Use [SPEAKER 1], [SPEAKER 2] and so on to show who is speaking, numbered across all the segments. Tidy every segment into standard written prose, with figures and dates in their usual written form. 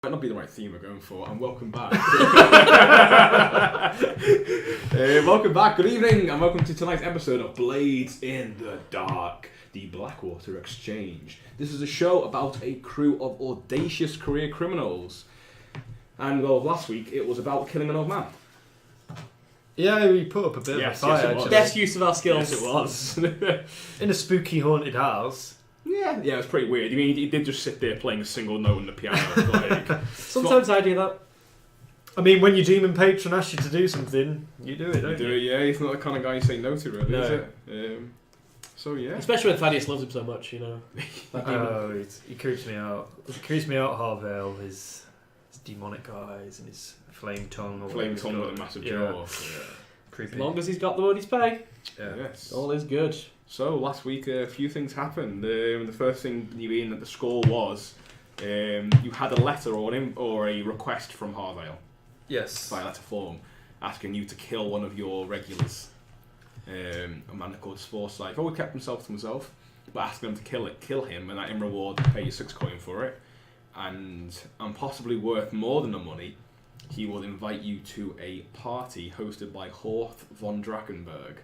[SPEAKER 1] Might not be the right theme we're going for, and welcome back. Welcome back, good evening, and welcome to tonight's episode of Blades in the Dark, the Blackwater Exchange. This is a show about a crew of audacious career criminals. And well, last week it was about killing an old man.
[SPEAKER 2] Yeah, we put up a bit of a fire.
[SPEAKER 3] Yes, best use of our skills.
[SPEAKER 1] Yes, it was.
[SPEAKER 2] In a spooky haunted house.
[SPEAKER 1] Yeah, it was pretty weird. I mean, he did just sit there playing a single note on the piano. Like,
[SPEAKER 3] Sometimes I do that.
[SPEAKER 2] I mean, when your demon patron asks you to do something, you do it, don't you?
[SPEAKER 1] do it, yeah. He's not the kind of guy you say no to, really,
[SPEAKER 2] No.
[SPEAKER 1] is it? So yeah.
[SPEAKER 3] Especially when Thadeus loves him so much, you know.
[SPEAKER 2] Oh, he creeps me out. He creeps me out, Harvale, his demonic eyes and his flame tongue. Or
[SPEAKER 1] Flame tongue with a massive jaw. Yeah.
[SPEAKER 2] Creepy.
[SPEAKER 3] As long as he's got the money's pay,
[SPEAKER 1] Yes.
[SPEAKER 3] all is good.
[SPEAKER 1] So last week a few things happened. The first thing you mean that the score was you had a letter or a request from Harvale
[SPEAKER 2] Yes.
[SPEAKER 1] by letter form asking you to kill one of your regulars. A man called Forsyth. Always kept himself to himself, but asking him to kill him, and that in reward pay you 6 coin for it, and possibly worth more than the money. He will invite you to a party hosted by Horth von Drakenberg,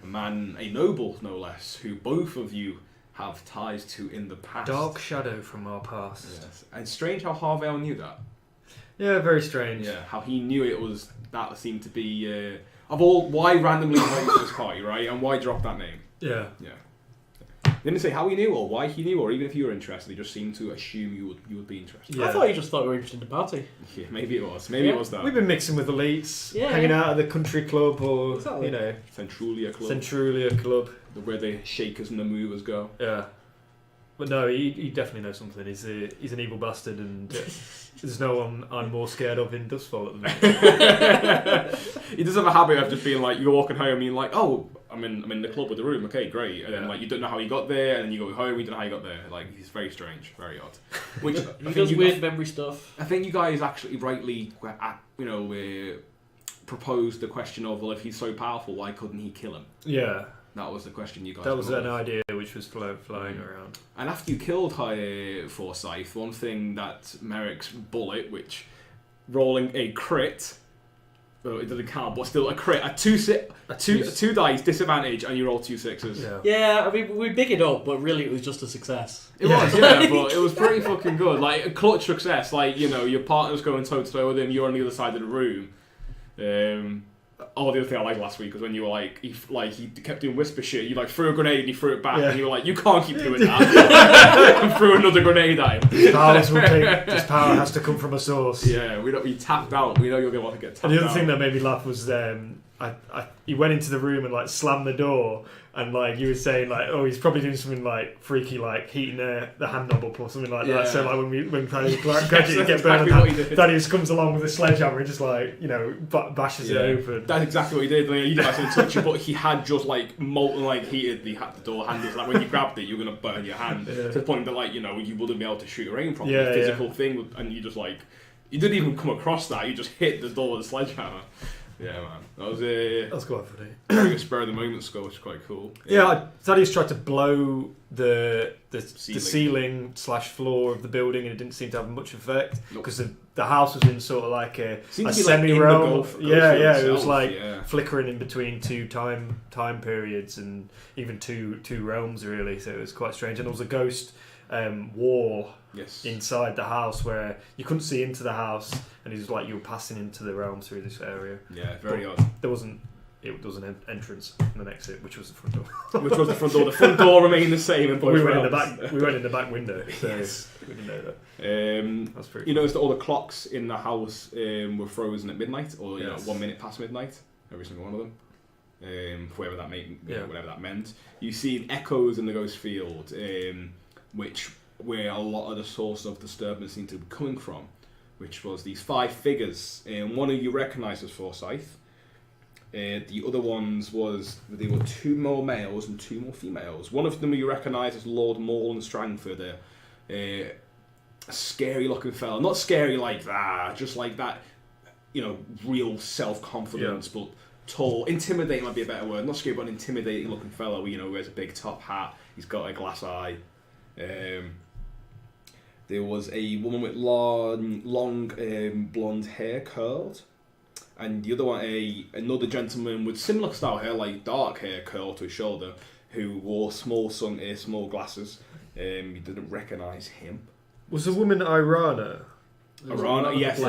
[SPEAKER 1] a noble no less, who both of you have ties to in the past.
[SPEAKER 2] Dark shadow from our past.
[SPEAKER 1] Yes. And strange how Harvale knew that.
[SPEAKER 2] Yeah, very strange.
[SPEAKER 1] Yeah, how he knew it was, that seemed to be, why randomly invite you to this party, right? And why drop that name?
[SPEAKER 2] Yeah.
[SPEAKER 1] He didn't say how he knew or why he knew, or even if you were interested. He just seemed to assume you would be interested.
[SPEAKER 2] Yeah.
[SPEAKER 3] I thought you just thought we were interested in the party.
[SPEAKER 1] Yeah, maybe it was. Maybe it was that.
[SPEAKER 2] We've been mixing with elites,
[SPEAKER 3] Yeah.
[SPEAKER 2] hanging out at the country club or,
[SPEAKER 3] Exactly.
[SPEAKER 2] you know,
[SPEAKER 1] Centrulia Club.
[SPEAKER 2] Centrulia Club.
[SPEAKER 1] Where the shakers and the movers go.
[SPEAKER 2] Yeah. But no, he definitely knows something. He's an evil bastard, and there's no one I'm more scared of in Doskvol at the moment.
[SPEAKER 1] He does have a habit of just being like, you're walking home and you're like, oh, I'm in the club with the room, okay, great. And then like you don't know how you got there, and then you go home, you don't know how you got there. Like, he's very strange, very odd. Which
[SPEAKER 3] He does weird memory stuff.
[SPEAKER 1] I think you guys actually rightly, proposed the question of, well, if he's so powerful, why couldn't he kill him?
[SPEAKER 2] Yeah.
[SPEAKER 1] That was the question you guys.
[SPEAKER 2] That was
[SPEAKER 1] brought
[SPEAKER 2] an
[SPEAKER 1] up.
[SPEAKER 2] idea which was flying around.
[SPEAKER 1] And after you killed Forsyth, one thing that Merrick's bullet, which rolling a crit, well, it doesn't count, but still a crit, a two dice disadvantage, and you roll 2 6s.
[SPEAKER 3] Yeah, I mean, we big it up, but really it was just a success.
[SPEAKER 1] It was, yeah, but it was pretty fucking good. Like, a clutch success. Like, you know, your partner's going toe to toe with him, you're on the other side of the room. The other thing I liked last week was when you were like, he kept doing whisper shit. You like threw a grenade and he threw it back, and you were like, you can't keep doing that. And threw another grenade at him.
[SPEAKER 2] This power has to come from a source.
[SPEAKER 1] Yeah, we tapped out. We know you're going to want to get tapped out.
[SPEAKER 2] And the other thing that made me laugh was he went into the room and like slammed the door, and like you were saying like, oh, he's probably doing something like freaky, like heating the hand knob up or something like that. So like when gradually get burned, Thadeus comes along with a sledgehammer and just like, you know, bashes it open.
[SPEAKER 1] That's exactly what he did. Like, you didn't actually touch it, but he had just like molten, like heated the door handles. Like when you grabbed it, you're gonna burn your hand to the point that like, you know, you wouldn't be able to shoot your aim properly. Physical thing, and you just like, you didn't even come across that. You just hit the door with a sledgehammer. Yeah, man. That was
[SPEAKER 2] quite funny.
[SPEAKER 1] Very spur of the moment score, which is quite cool.
[SPEAKER 2] Yeah, Thaddeus tried to blow the ceiling / floor of the building, and it didn't seem to have much effect because the house was in sort of like a semi-realm. It was like flickering in between two time periods and even two realms really. So it was quite strange, and there was a ghost wall inside the house where you couldn't see into the house, and it was like you were passing into the realm through this area.
[SPEAKER 1] Yeah, very odd.
[SPEAKER 2] There was an entrance and an exit, which was the front door.
[SPEAKER 1] Which was the front door. The front door remained the same in both
[SPEAKER 2] we went
[SPEAKER 1] realms.
[SPEAKER 2] We went in the back window, so we didn't know that. That's pretty.
[SPEAKER 1] You noticed that all the clocks in the house were frozen at midnight, or 1 minute past midnight. Every single one of them. Whatever that meant. You see echoes in the ghost field, where a lot of the source of disturbance seemed to be coming from, which was these 5 figures. One of you recognised as Forsyth. The other ones they were 2 more males and 2 more females. One of them you recognise as Lord Morland Strangford, a scary looking fella. Not scary like that, just like that, you know, real self-confidence, but tall. Intimidating might be a better word. Not scary, but an intimidating looking fellow, you know, wears a big top hat. He's got a glass eye. There was a woman with long blonde hair curled, and the other one, another gentleman with similar style hair, like dark hair curled to his shoulder, who wore small glasses. You didn't recognise him.
[SPEAKER 2] Was the woman Irana?
[SPEAKER 1] Irana, yes.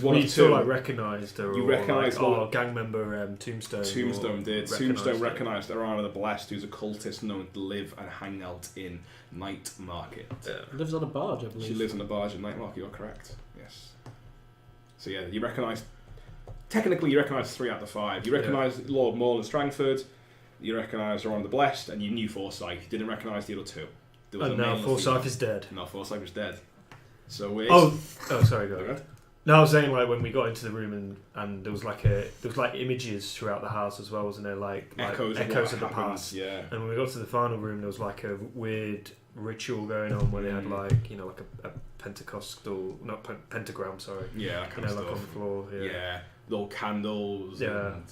[SPEAKER 2] One you still recognised her.
[SPEAKER 1] You recognised
[SPEAKER 2] gang member Tombstone.
[SPEAKER 1] Tombstone did. Tombstone recognised Irana the Blessed, who's a cultist known to live and hang out in Night Market.
[SPEAKER 3] Lives on a barge, I believe.
[SPEAKER 1] She lives on a barge in Night Market. You're correct. Yes. So yeah, you recognise. Technically, you recognise 3 out of 5. You recognise Lord Morland Strangford. You recognise Irana the Blessed, and you knew Forsyth. You didn't recognise the other 2.
[SPEAKER 2] And now Forsyth is dead.
[SPEAKER 1] No, Forsyth is dead. So
[SPEAKER 2] sorry, go ahead. No, I was saying like when we got into the room and there was like images throughout the house as well, wasn't there? Like echoes of the past.
[SPEAKER 1] Yeah.
[SPEAKER 2] And when we got to the final room, there was like a weird ritual going on where they had like a Pentecostal, not pentagram, sorry.
[SPEAKER 1] Yeah, that kind of stuff.
[SPEAKER 2] Like on the floor.
[SPEAKER 1] Yeah, little candles. Yeah. And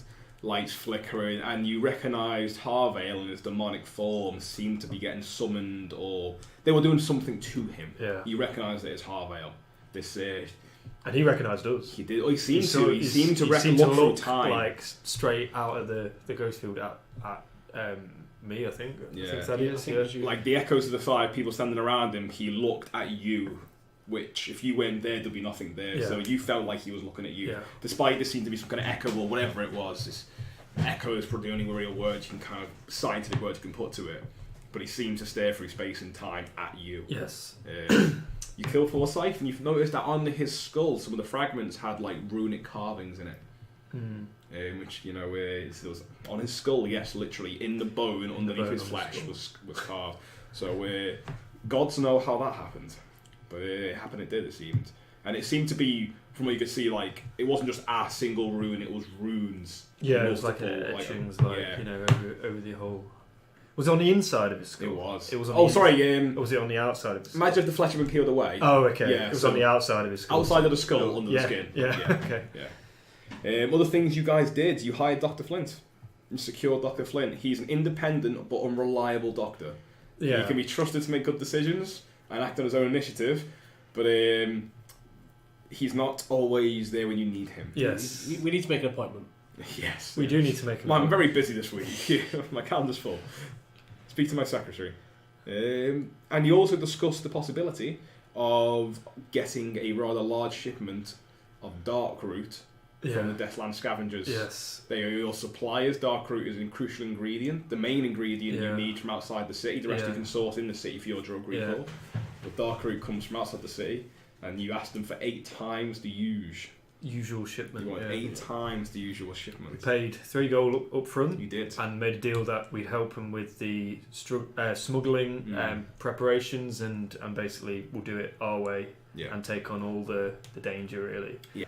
[SPEAKER 1] lights flickering, and you recognised Harvale in his demonic form seemed to be getting summoned, or they were doing something to him.
[SPEAKER 2] Yeah.
[SPEAKER 1] You recognised it as Harvale. This,
[SPEAKER 2] and he recognised us.
[SPEAKER 1] He did. Oh, he seemed to. He seemed to look through time,
[SPEAKER 2] like straight out of the ghost field at me. I think.
[SPEAKER 1] Yeah.
[SPEAKER 2] I think Thadeus.
[SPEAKER 1] Yeah. Like the echoes of the 5 people standing around him, he looked at you. Which, if you weren't there, there'd be nothing there. Yeah. So you felt like he was looking at you. Yeah. Despite there seemed to be some kind of echo or whatever it was. This echo is probably the only real word you can kind of scientific word you can put to it. But he seemed to stare through space and time at you.
[SPEAKER 2] Yes.
[SPEAKER 1] You kill Forsyth, and you've noticed that on his skull, some of the fragments had like runic carvings in it. Which, it was on his skull, yes, literally in the bone underneath his flesh was carved. So gods know how that happened. But it happened, it did, it seemed. And it seemed to be, from what you could see, like, it wasn't just a single rune, it was runes.
[SPEAKER 2] Yeah, it was like etchings, over the whole... Was it on the inside of his skull?
[SPEAKER 1] It was.
[SPEAKER 2] It was on
[SPEAKER 1] or was
[SPEAKER 2] it on the outside of his skull?
[SPEAKER 1] Imagine if the flesh had been peeled away.
[SPEAKER 2] Oh, okay. Yeah, it was on the outside of his skull.
[SPEAKER 1] Outside of the skull, under the skin.
[SPEAKER 2] Yeah, okay.
[SPEAKER 1] Yeah. Other things you guys did, you hired Dr. Flint. You secured Dr. Flint. He's an independent but unreliable doctor.
[SPEAKER 2] Yeah.
[SPEAKER 1] He can be trusted to make good decisions and act on his own initiative, but he's not always there when you need him.
[SPEAKER 2] Yes.
[SPEAKER 3] We need to make an appointment.
[SPEAKER 1] Yes.
[SPEAKER 2] We do need to make an appointment.
[SPEAKER 1] I'm very busy this week. My calendar's full. Speak to my secretary. And you also discussed the possibility of getting a rather large shipment of dark root from the Deathland scavengers.
[SPEAKER 2] Yes.
[SPEAKER 1] They are your suppliers. Dark root is a crucial ingredient, the main ingredient you need from outside the city. The rest you can source in the city for your drug recall. But dark root comes from outside the city, and you asked them for 8 times the
[SPEAKER 2] usual shipment.
[SPEAKER 1] You want 8 times the usual shipment.
[SPEAKER 2] We paid 3 gold up front.
[SPEAKER 1] You did.
[SPEAKER 2] And made a deal that we'd help them with the smuggling preparations, and basically we'll do it our way and take on all the danger, really.
[SPEAKER 1] Yeah.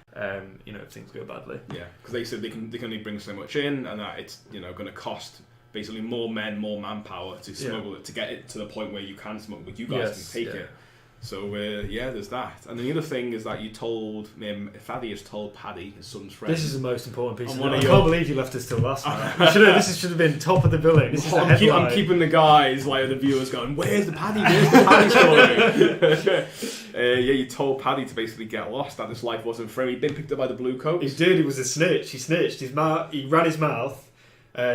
[SPEAKER 2] If things go badly.
[SPEAKER 1] Yeah, because they said they can only bring so much in, and that it's going to cost basically more men, more manpower to smuggle it, to get it to the point where you can smuggle it. You guys can take it. So, there's that. And the other thing is that you told, Thadeus told Paddy, his son's friend.
[SPEAKER 2] This is the most important piece of news. I can't believe you left us till last night. This should have been top of the billing. This is the headline.
[SPEAKER 1] I'm keeping the guys, like the viewers, going, where's the Paddy? Where's the Paddy story? You told Paddy to basically get lost, that this life wasn't for him. He'd been picked up by the Blue Coats.
[SPEAKER 2] He did, he was a snitch. He snitched. He ran his mouth,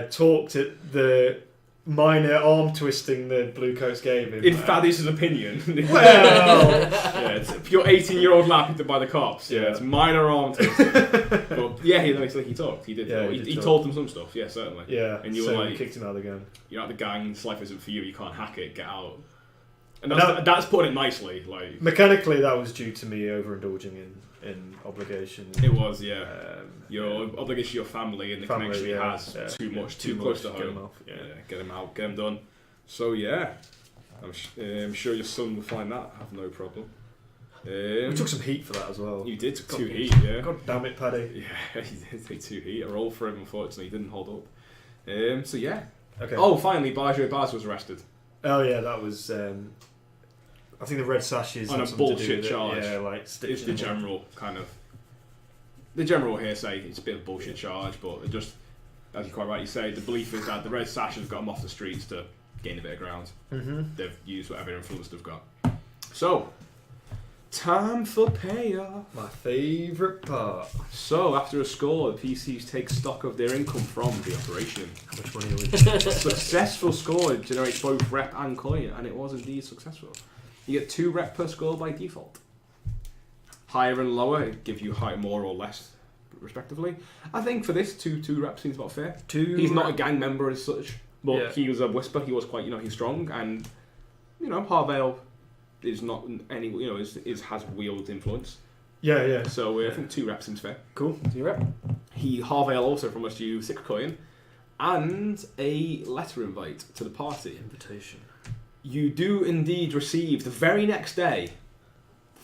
[SPEAKER 2] talked at the minor arm twisting the Blue Coats gave him.
[SPEAKER 1] In Thaddeus' opinion.
[SPEAKER 2] Well!
[SPEAKER 1] It's your 18-year-old lad picked up by the cops. It's minor arm twisting. But he talked. He did. He told them some stuff. Yeah, certainly.
[SPEAKER 2] Yeah.
[SPEAKER 1] And you were like,
[SPEAKER 2] kicked him out of the gang.
[SPEAKER 1] You're out the gang. This life isn't for you. You can't hack it. Get out. And that's putting it nicely. Like
[SPEAKER 2] mechanically, that was due to me overindulging in obligations.
[SPEAKER 1] It was, your obligation to your family and the connection he has too close to home. Get him out, get him done. So I'm sure your son will find that. Have no problem.
[SPEAKER 2] We took some heat for that as well.
[SPEAKER 1] You did, 2 heat,
[SPEAKER 2] God damn it, Paddy.
[SPEAKER 1] Yeah, he did take 2 heat. A roll for him, unfortunately, he didn't hold up.
[SPEAKER 2] Okay.
[SPEAKER 1] Oh, finally, Barjo Baz was arrested.
[SPEAKER 2] Oh yeah, that was. I think the red sashes
[SPEAKER 1] on a bullshit charge.
[SPEAKER 2] Yeah,
[SPEAKER 1] it's the general kind of the general hearsay. It's a bit of a bullshit charge, but it just, as you quite rightly say, the belief is that the red sashes got them off the streets to gain a bit of ground.
[SPEAKER 2] Mm-hmm.
[SPEAKER 1] They've used whatever influence they've got. So Time for payoff.
[SPEAKER 2] My favourite part.
[SPEAKER 1] So, after a score, the PCs take stock of their income from the operation.
[SPEAKER 2] How much money are we?
[SPEAKER 1] Successful score generates both rep and coin, and it was indeed successful. You get 2 rep per score by default. Higher and lower give you more or less, respectively. I think for this, two rep seems about fair. He's not a gang member as such, but he was a whisper. He was quite, he's strong, and Harvale is not any, has wield influence.
[SPEAKER 2] Yeah.
[SPEAKER 1] So I think 2 rep seems fair.
[SPEAKER 2] Cool.
[SPEAKER 3] 2 rep.
[SPEAKER 1] Harvale also promised you 6 coin and a letter invite to the party.
[SPEAKER 2] Invitation.
[SPEAKER 1] You do indeed receive the very next day,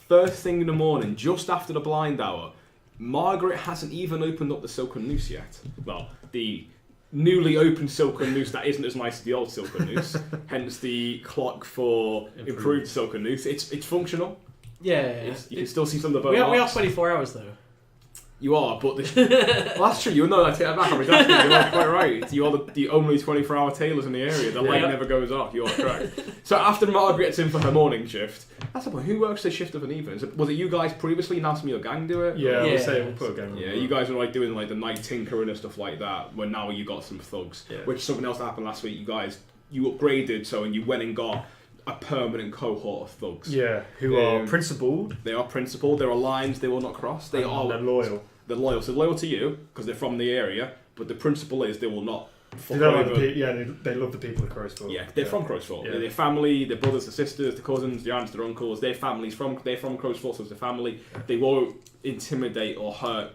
[SPEAKER 1] first thing in the morning, just after the blind hour. Margaret hasn't even opened up the silken noose yet. Well, the newly opened silken noose that isn't as nice as the old silken noose. Hence the clock for improved silken noose. It's functional.
[SPEAKER 3] Yeah.
[SPEAKER 1] You can still see some of the
[SPEAKER 3] we
[SPEAKER 1] bone
[SPEAKER 3] are
[SPEAKER 1] marks.
[SPEAKER 3] 24 hours though.
[SPEAKER 1] You are, but well, that's true. You know that. Take that back. You are quite right. You are the only 24-hour tailors in the area. The light never goes off. You are correct. So after Margaret gets in for her morning shift, that's the point. Who works the shift of an evening? Was it you guys previously? Now some of your gang do it.
[SPEAKER 2] Yeah, I would say we'll put a gang.
[SPEAKER 1] Yeah, you guys are doing the night tinkering and stuff like that. Where now you got some thugs, which is something else that happened last week. You upgraded, and you went and got a permanent cohort of thugs.
[SPEAKER 2] Yeah, who are principled.
[SPEAKER 1] They are principled. There are lines they will not cross. They're
[SPEAKER 2] loyal.
[SPEAKER 1] They're loyal. So loyal to you because they're from the area. But the principle is they will not.
[SPEAKER 2] They love the people of Crowsford.
[SPEAKER 1] Yeah, they're from Crowsford.
[SPEAKER 2] Yeah.
[SPEAKER 1] They're their family, their brothers, their sisters, their cousins, their aunts, their uncles. They're from Crowsford, so it's their family. Yeah. They won't intimidate or hurt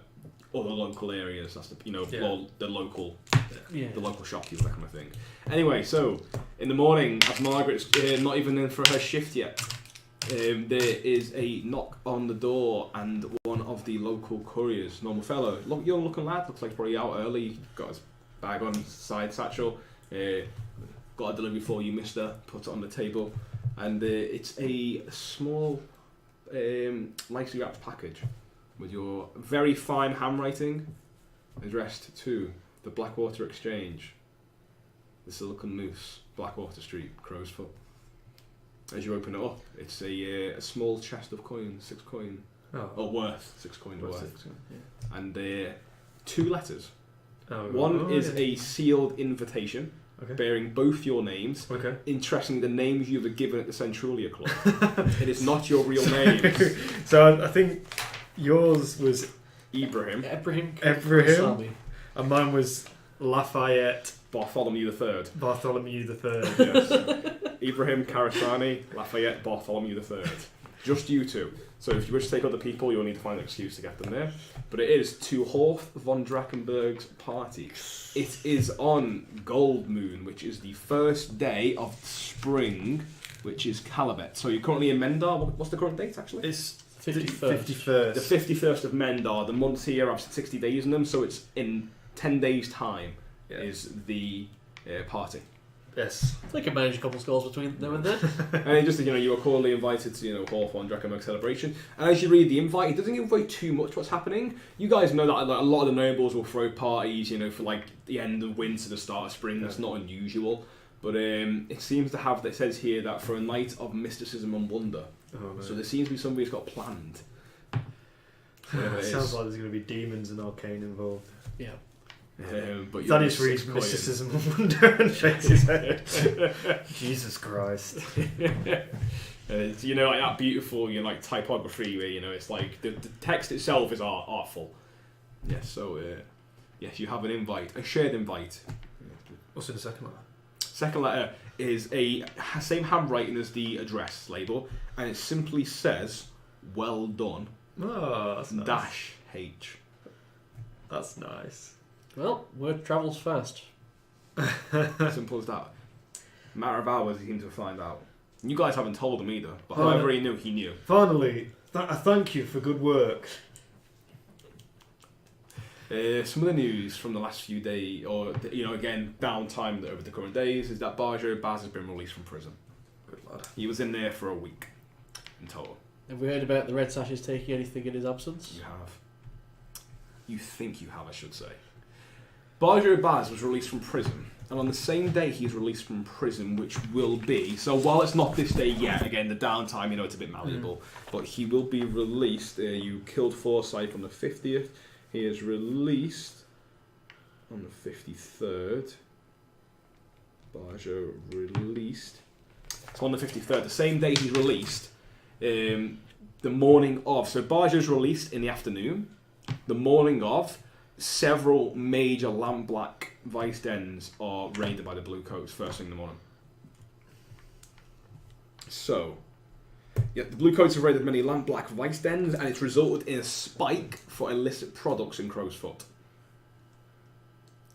[SPEAKER 1] other local areas. That's the local shopkeepers, that kind of thing. Anyway, so in the morning, as Margaret's not even in for her shift yet, there is a knock on the door, and one of the local couriers, normal fellow, young looking lad, looks like probably out early, got his bag on, side satchel, got a delivery for you, mister, put it on the table, and it's a small, nicely wrapped package with your very fine handwriting addressed to the Blackwater Exchange, the Silicon Moose, Blackwater Street, Crowsfoot. As you open it up, it's a small chest of coins, 6 coin, worth 6 coin worth, and 2 letters. One is a sealed invitation bearing both your names. Interesting, the names you were given at the Centralia Club. It is not your real names.
[SPEAKER 2] So I think yours was
[SPEAKER 1] Ibrahim,
[SPEAKER 2] and mine was Lafayette
[SPEAKER 1] Bartholomew III.
[SPEAKER 2] Yes.
[SPEAKER 1] Ibrahim Karasani, Lafayette Bartholomew III. Just you two. So if you wish to take other people, you'll need to find an excuse to get them there. But it is to Horth von Drachenberg's party. It is on Gold Moon, which is the first day of spring, which is Calibet. So you're currently in Mendar. What's the current date, actually?
[SPEAKER 2] It's
[SPEAKER 3] 51st.
[SPEAKER 1] The 51st of Mendar. The months here have 60 days in them, so it's in 10 days' time is the party.
[SPEAKER 2] Yes.
[SPEAKER 3] I think I managed a couple of scores between now and then.
[SPEAKER 1] And then just, you were cordially invited to, Hawthorne Drakenberg celebration. And as you read the invite, it doesn't give away too much what's happening. You guys know that a lot of the nobles will throw parties, for the end of winter, the start of spring. That's not unusual. But it seems to have, it says here, that for a night of mysticism and wonder. So there seems to be somebody who's got planned.
[SPEAKER 2] It sounds like there's going to be demons and arcane involved.
[SPEAKER 3] Yeah.
[SPEAKER 1] But
[SPEAKER 2] Thaddeus reads mysticism and wonder and shakes his head. Jesus Christ.
[SPEAKER 1] It's, like that beautiful, typography where, it's like the text itself is artful. Yes, so, yes, you have an invite, a shared invite.
[SPEAKER 2] What's in the second letter?
[SPEAKER 1] Second letter is a same handwriting as the address label, and it simply says, "Well done."
[SPEAKER 2] Oh, that's nice.
[SPEAKER 1] Dash H.
[SPEAKER 2] That's nice.
[SPEAKER 3] Well, word travels fast.
[SPEAKER 1] Simple as that. Matter of hours he seemed to find out. You guys haven't told him either, but however he knew, he knew.
[SPEAKER 2] Finally, I thank you for good work.
[SPEAKER 1] Some of the news from the last few days, or again, downtime over the current days, is that Barjo Baz has been released from prison.
[SPEAKER 2] Good lad. He
[SPEAKER 1] He was in there for a week in total.
[SPEAKER 3] Have we heard about the Red Sashes taking anything in his absence?
[SPEAKER 1] You have. You think you have, I should say. Barjo Baz was released from prison And on the same day, he's released from prison, which will be... So while it's not this day yet, again, the downtime, it's a bit malleable. But he will be released. You killed Forsyth on the 50th. He is released on the 53rd. Barjo released. So on the 53rd, the same day he's released, the morning of... So Barjo's released in the afternoon. The morning of... Several major lampblack vice dens are raided by the Bluecoats first thing in the morning. So, the Bluecoats have raided many lampblack vice dens, and it's resulted in a spike for illicit products in Crow's Foot,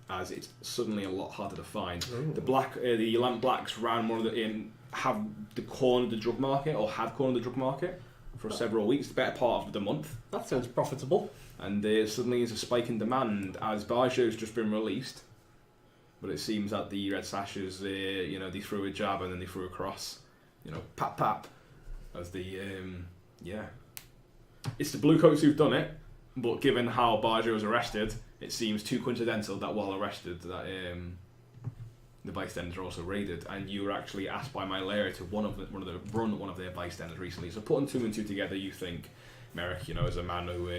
[SPEAKER 1] as it's suddenly a lot harder to find. Ooh. The lampblacks ran have the corner of the drug market, or had cornered the drug market for several weeks, the better part of the month.
[SPEAKER 3] That sounds profitable.
[SPEAKER 1] And there suddenly is a spike in demand as Barjo's just been released. But it seems that the Red Sashes, they threw a jab and then they threw a cross. Pap pap. As it's the Bluecoats who've done it, but given how Barjo was arrested, it seems too coincidental that while arrested, that the bystanders are also raided. And you were actually asked by my lair to run one of their bystanders recently. So putting two and two together, you think Merrick, as a man who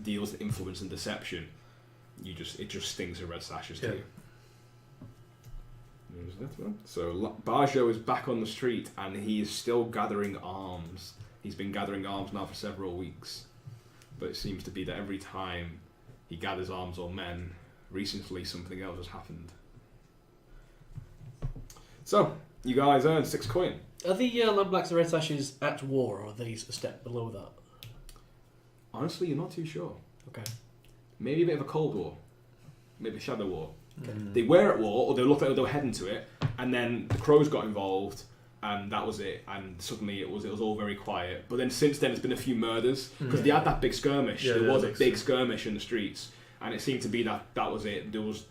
[SPEAKER 1] deals with influence and deception, it just stings the Red Sashes to you. So Barjo is back on the street and he is still gathering arms. He's been gathering arms now for several weeks, but it seems to be that every time he gathers arms or men, recently something else has happened. So you guys earned 6 coin.
[SPEAKER 3] Are the Lampblacks and Red Sashes at war, or are these a step below that?
[SPEAKER 1] Honestly, you're not too sure.
[SPEAKER 3] Okay.
[SPEAKER 1] Maybe a bit of a Cold War. Maybe a Shadow War.
[SPEAKER 3] Okay.
[SPEAKER 1] They were at war, or they looked like they were heading to it, and then the Crows got involved, and that was it. And suddenly it was all very quiet. But then since then, there's been a few murders because they had that big skirmish. Yeah, there was a big skirmish in the streets, and it seemed to be that was it. There was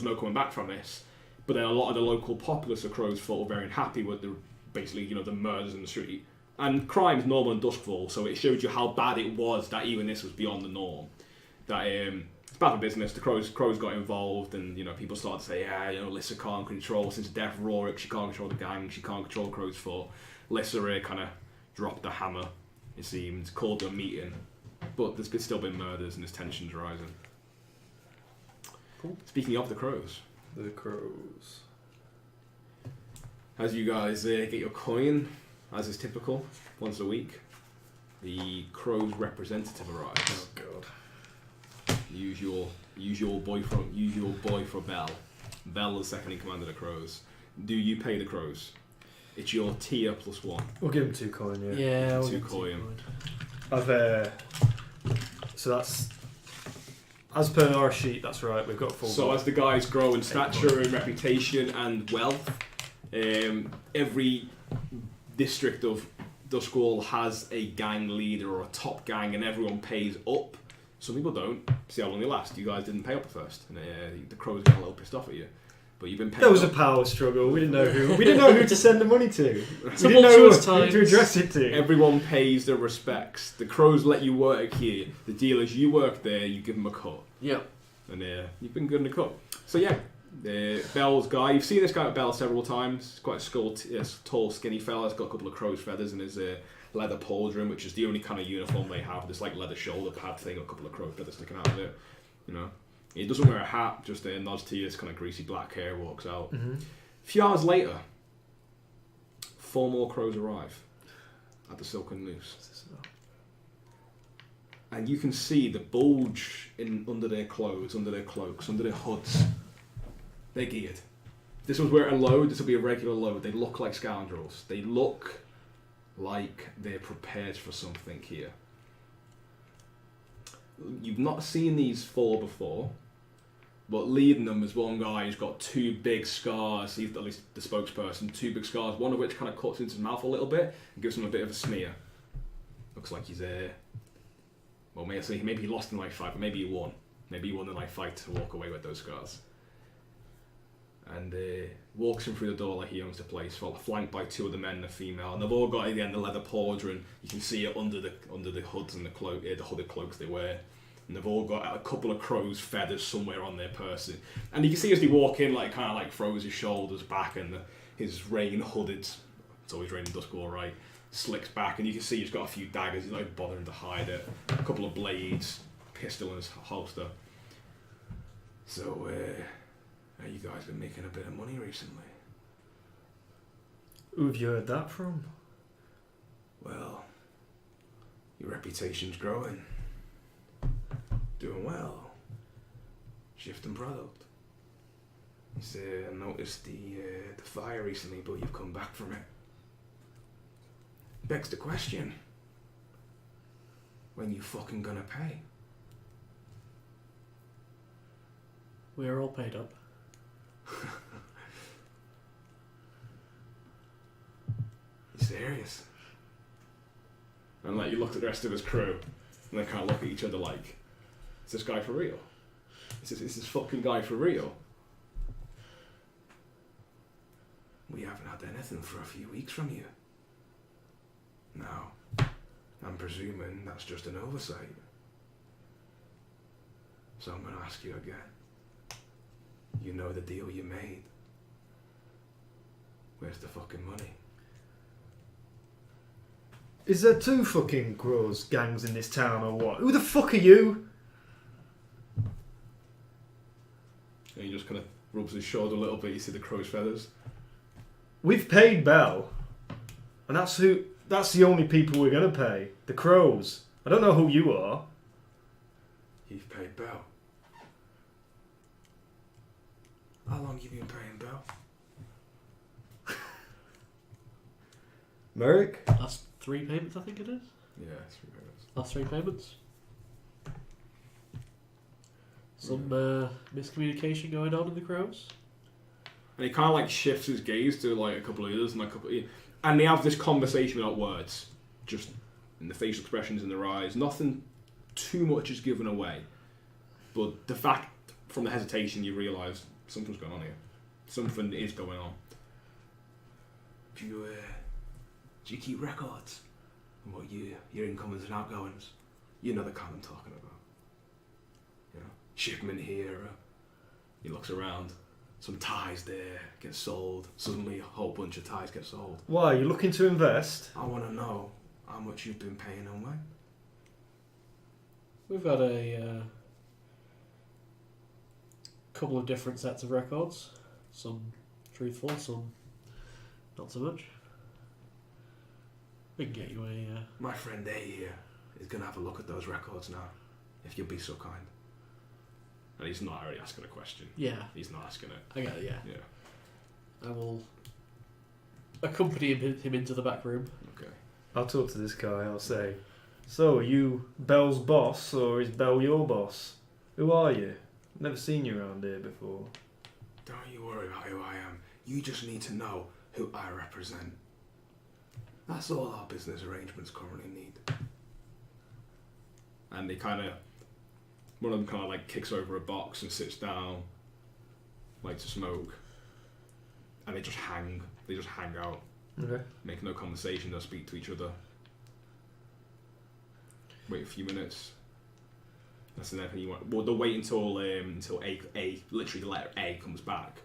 [SPEAKER 1] no coming back from this. But then a lot of the local populace of Crows felt very unhappy with the murders in the street. And crime is normal in Doskvol, so it showed you how bad it was that even this was beyond the norm. That it's bad for business. The Crows got involved, and people started to say, Lissa can't control, since the death of Rorik, she can't control the gang, she can't control Crow's Foot. Lissa kind of dropped the hammer, it seemed, called a meeting, but there's still been murders and there's tensions rising. Cool. Speaking of the Crows.
[SPEAKER 2] The Crows.
[SPEAKER 1] As you guys get your coin, as is typical, once a week, the Crows representative arrives.
[SPEAKER 2] Oh God!
[SPEAKER 1] Use your boy for Bell. Bell is second in command of the Crows. Do you pay the Crows? It's your tier +1.
[SPEAKER 2] We'll give him 2 coin. Yeah.
[SPEAKER 3] Yeah.
[SPEAKER 1] We'll 2 coin.
[SPEAKER 2] So that's as per our sheet. That's right. We've got 4.
[SPEAKER 1] So as the guys grow in stature and reputation and wealth, every district of Doskvol has a gang leader or a top gang, and everyone pays up. Some people don't. See how long they last. You guys didn't pay up at first, and the Crows got a little pissed off at you. But you've been paying.
[SPEAKER 2] There was a power struggle. We didn't know who to send the money to. We didn't know who to address it to.
[SPEAKER 1] Everyone pays their respects. The Crows let you work here. The deal is you work there, you give them a cut.
[SPEAKER 3] Yeah.
[SPEAKER 1] And you've been good in the cut. So yeah, Bell's guy. You've seen this guy at Bell several times. He's quite a tall, skinny fella. He's got a couple of crow's feathers in his leather pauldron, which is the only kind of uniform they have. This leather shoulder pad thing, a couple of crow feathers sticking out of it. He doesn't wear a hat. Just nods to you. This kind of greasy black hair. Walks out.
[SPEAKER 2] Mm-hmm.
[SPEAKER 1] A few hours later, 4 more crows arrive at the Silken Noose. And you can see the bulge under their clothes, under their cloaks, under their hoods. They're geared. If this was where a load, this would be a regular load. They look like scoundrels. They look like they're prepared for something here. You've not seen these 4 before, but leading them is one guy who's got 2 big scars. He's at least the spokesperson. 2 big scars, one of which kind of cuts into his mouth a little bit and gives him a bit of a smear. Looks like he's well, maybe he lost in the knife fight, but maybe he won. Maybe he won the knife fight to walk away with those scars. And walks him through the door like he owns the place, flanked by 2 of the men and a female. And they've all got, again, the leather pauldron. You can see it under the hoods and the hooded cloaks they wear. and they've all got a couple of crow's feathers somewhere on their person. And you can see as they walk in, like kind of like throws his shoulders back, and his rain hooded, it's always raining Doskvol, right? Slicks back, and you can see he's got a few daggers. He's not bothering to hide it. A couple of blades, pistol in his holster. So, you guys been making a bit of money recently?
[SPEAKER 2] Who have you heard that from?
[SPEAKER 1] Well, your reputation's growing. Doing well. Shifting product. I noticed the fire recently, but you've come back from it. Begs the question. When you fucking gonna pay?
[SPEAKER 3] We're all paid up.
[SPEAKER 1] You serious? And like you look at the rest of his crew, and they kind of look at each other like, is this guy for real? Is this fucking guy for real? We haven't had anything for a few weeks from you. Now, I'm presuming that's just an oversight. So I'm going to ask you again. You know the deal you made. Where's the fucking money?
[SPEAKER 2] Is there 2 fucking crows gangs in this town or what? Who the fuck are you?
[SPEAKER 1] And he just kind of rubs his shoulder a little bit. You see the crow's feathers.
[SPEAKER 2] We've paid Bell. And that's the only people we're going to pay. The crows. I don't know who you are.
[SPEAKER 1] You've paid Bell. How long have you been paying Bell?
[SPEAKER 2] Merrick?
[SPEAKER 3] Last 3 payments, I think it is.
[SPEAKER 1] Yeah, 3 payments.
[SPEAKER 3] Last 3 payments. Some miscommunication going on in the crows.
[SPEAKER 1] And he kind of like shifts his gaze to like a couple of others and they have this conversation without words, just in the facial expressions in their eyes. Nothing too much is given away, but the fact from the hesitation you realise something's going on here. Something is going on. Do you keep records of what your incomings and outgoings? You know the kind I'm talking about. You know, shipment here. He looks around. Some ties there get sold. Suddenly a whole bunch of ties get sold.
[SPEAKER 2] Why, are you looking to invest?
[SPEAKER 1] I want to know how much you've been paying on when.
[SPEAKER 3] We've got a couple of different sets of records. Some truthful, some not so much. We can get you a...
[SPEAKER 1] My friend A here is going to have a look at those records now, if you'll be so kind. And he's not already asking a question.
[SPEAKER 3] Yeah.
[SPEAKER 1] He's not asking it.
[SPEAKER 3] I get it, yeah.
[SPEAKER 1] Yeah.
[SPEAKER 3] I will accompany him into the back room.
[SPEAKER 1] Okay.
[SPEAKER 2] I'll talk to this guy. I'll say, so, are you Bell's boss, or is Bell your boss? Who are you? Never seen you around here before.
[SPEAKER 1] Don't you worry about who I am. You just need to know who I represent. That's all our business arrangements currently need. And they kind of... One of them kind of like kicks over a box and sits down, lights a smoke, and they just hang. They just hang out.
[SPEAKER 2] Okay.
[SPEAKER 1] Make no conversation. They'll speak to each other. Wait a few minutes. That's anything you want. Well, they'll wait until A, literally the letter A comes back,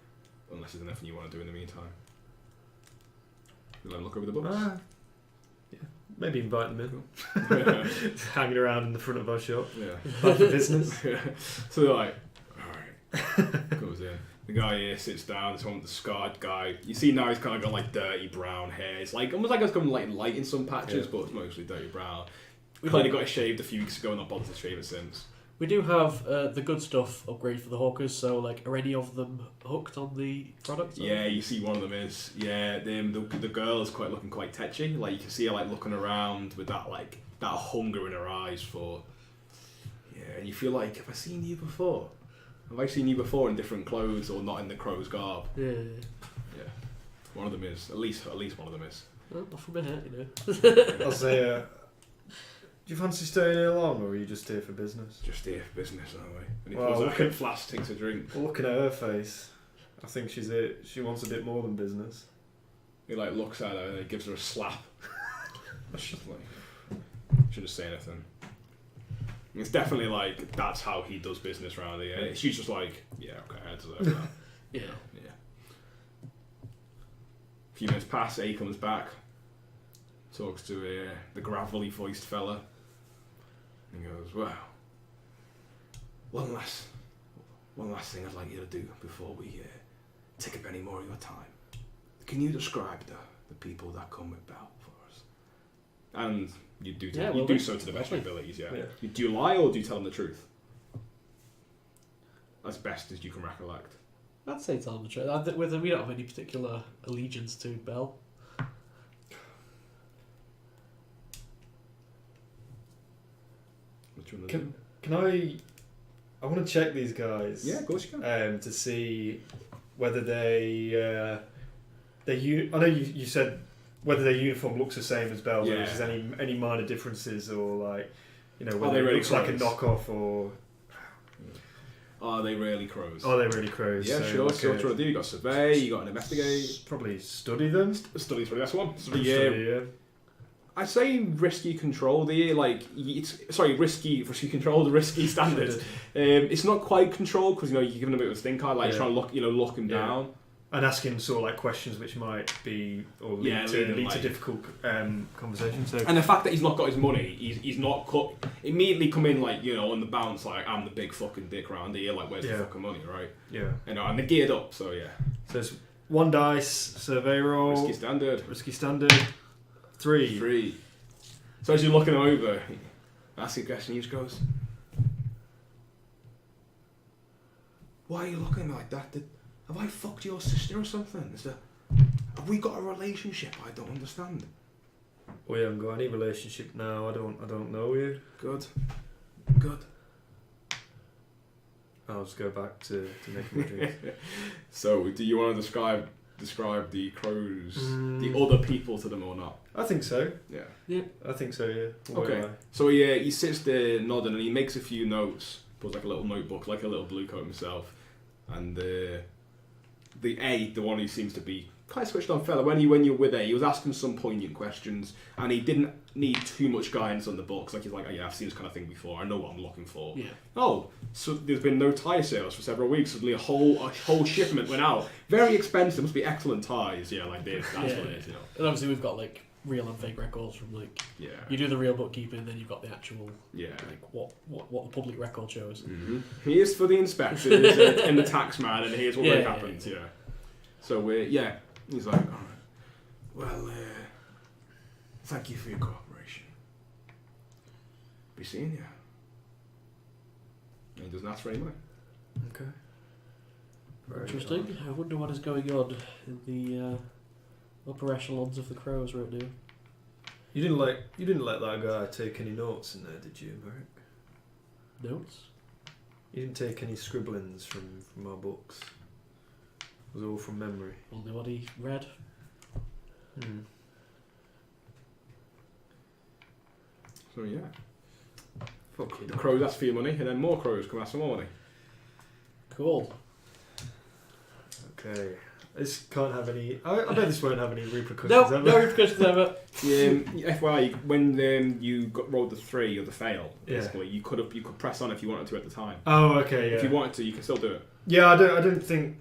[SPEAKER 1] unless there's anything you want to do in the meantime. You let them look over the books.
[SPEAKER 2] Yeah. Maybe invite them in.
[SPEAKER 1] Cool.
[SPEAKER 2] Hanging around in the front of our shop.
[SPEAKER 1] Yeah.
[SPEAKER 2] Back for business.
[SPEAKER 1] Yeah. So they're like, alright. Goes in. The guy here sits down, this one with the scarred guy. You see now he's kind of got like dirty brown hair. It's like almost like it's become like light in some patches, but it's mostly dirty brown. We clearly got it shaved a few weeks ago and not bothered to shave it since.
[SPEAKER 3] We do have the good stuff upgrade for the hawkers, so like are any of them hooked on the product?
[SPEAKER 1] Yeah, you see one of them is. Yeah, the girl is looking quite tetchy. Like you can see her like looking around with that hunger in her eyes for. Yeah, and you feel like, have I seen you before? Have I seen you before in different clothes or not in the crow's garb?
[SPEAKER 3] Yeah.
[SPEAKER 1] Yeah. One of them is. At least one of them is.
[SPEAKER 3] Well, not from in here, you know.
[SPEAKER 2] I'll say, do you fancy staying here long, or are you just here for business?
[SPEAKER 1] Just here for business, aren't we? And he
[SPEAKER 2] Well,
[SPEAKER 1] pulls out a flask, takes a drink.
[SPEAKER 2] Looking at her face, I think she wants a bit more than business.
[SPEAKER 1] He like looks at her and he gives her a slap. She's like, shouldn't say anything. It's definitely like that's how he does business around here. She's just like, yeah, okay, I deserve that.
[SPEAKER 3] Yeah.
[SPEAKER 1] A few minutes pass, A comes back, talks to the gravelly voiced fella, and goes, well, one last thing I'd like you to do before we take up any more of your time. Can you describe the people that come with Bell for us? And you do so to the best of your abilities, yeah. Do you lie or do you tell them the truth? As best as you can recollect.
[SPEAKER 3] I'd say tell them the truth. We don't have any particular allegiance to Bell.
[SPEAKER 1] Which one is it?
[SPEAKER 2] Can I want to check these guys.
[SPEAKER 1] Yeah, of course you can.
[SPEAKER 2] To see whether I know you said whether their uniform looks the same as Bell's, or if there's any minor differences, or like, you know, whether it looks like a knockoff, or
[SPEAKER 1] are they really crows?
[SPEAKER 2] Yeah,
[SPEAKER 1] so sure. So what you want to do? You got to survey, you got to investigate.
[SPEAKER 2] Probably study them.
[SPEAKER 1] Study's probably the best one.
[SPEAKER 2] Study.
[SPEAKER 1] I'd say risky control. Risky control. The risky standard. It's not quite control because you're giving him a bit of a stink eye, like trying to lock him down. And
[SPEAKER 2] asking sort of like questions which might be or lead to difficult conversations. So.
[SPEAKER 1] And the fact that he's not got his money, he's not immediately come in like, you know, on the bounce like, I'm the big fucking dick around here, like where's the fucking money, right?
[SPEAKER 2] Yeah.
[SPEAKER 1] You know, and they're geared up, so yeah.
[SPEAKER 2] So it's 1 dice, survey roll. Risky standard. 3.
[SPEAKER 1] So as you're looking over, asking a question, he just goes, why are you looking at me like that? Have I fucked your sister or something? Have we got a relationship? I don't understand.
[SPEAKER 2] We haven't got any relationship now. I don't know you.
[SPEAKER 1] Good.
[SPEAKER 2] I'll just go back to making my drink.
[SPEAKER 1] So, do you want to describe the crows, the other people to them or not?
[SPEAKER 2] I think so.
[SPEAKER 1] Yeah.
[SPEAKER 2] I think so. Yeah.
[SPEAKER 1] Okay. So he sits there nodding and he makes a few notes. Puts like a little notebook, like a little blue coat himself, and the one who seems to be quite switched on fella, when you're with A, he was asking some poignant questions, and he didn't need too much guidance on the books. Like he's like, oh, yeah, I've seen this kind of thing before. I know what I'm looking for.
[SPEAKER 3] Yeah.
[SPEAKER 1] Oh, so there's been no tie sales for several weeks. Suddenly a whole shipment went out. Very expensive. Must be excellent ties. Yeah, like this. That's what it is. You know.
[SPEAKER 3] And obviously we've got like real and fake records from like you do the real bookkeeping, and then you've got the actual like what the public record shows.
[SPEAKER 1] Mm-hmm. Here's for the inspectors and the tax man, and here's what really happens. Yeah. So he's like, all right. Well, thank you for your cooperation. Be seeing you. And he doesn't ask for any money.
[SPEAKER 2] Okay.
[SPEAKER 3] Very interesting. I wonder what is going on in the upper echelons of the crows right now.
[SPEAKER 2] You didn't let that guy take any notes in there, did you, Merrick?
[SPEAKER 3] Notes?
[SPEAKER 2] You didn't take any scribblings from our books. It was all from memory.
[SPEAKER 3] Only what he read.
[SPEAKER 1] So fuck the crows ask for your money, and then more crows come ask for more money.
[SPEAKER 3] Cool.
[SPEAKER 2] Okay. This can't have any. I bet this won't have any repercussions.
[SPEAKER 3] No repercussions ever.
[SPEAKER 1] FYI, when you rolled the 3 or the fail, basically you could press on if you wanted to at the time.
[SPEAKER 2] Oh, okay. Yeah.
[SPEAKER 1] If you wanted to, you can still do it.
[SPEAKER 2] Yeah, I don't think.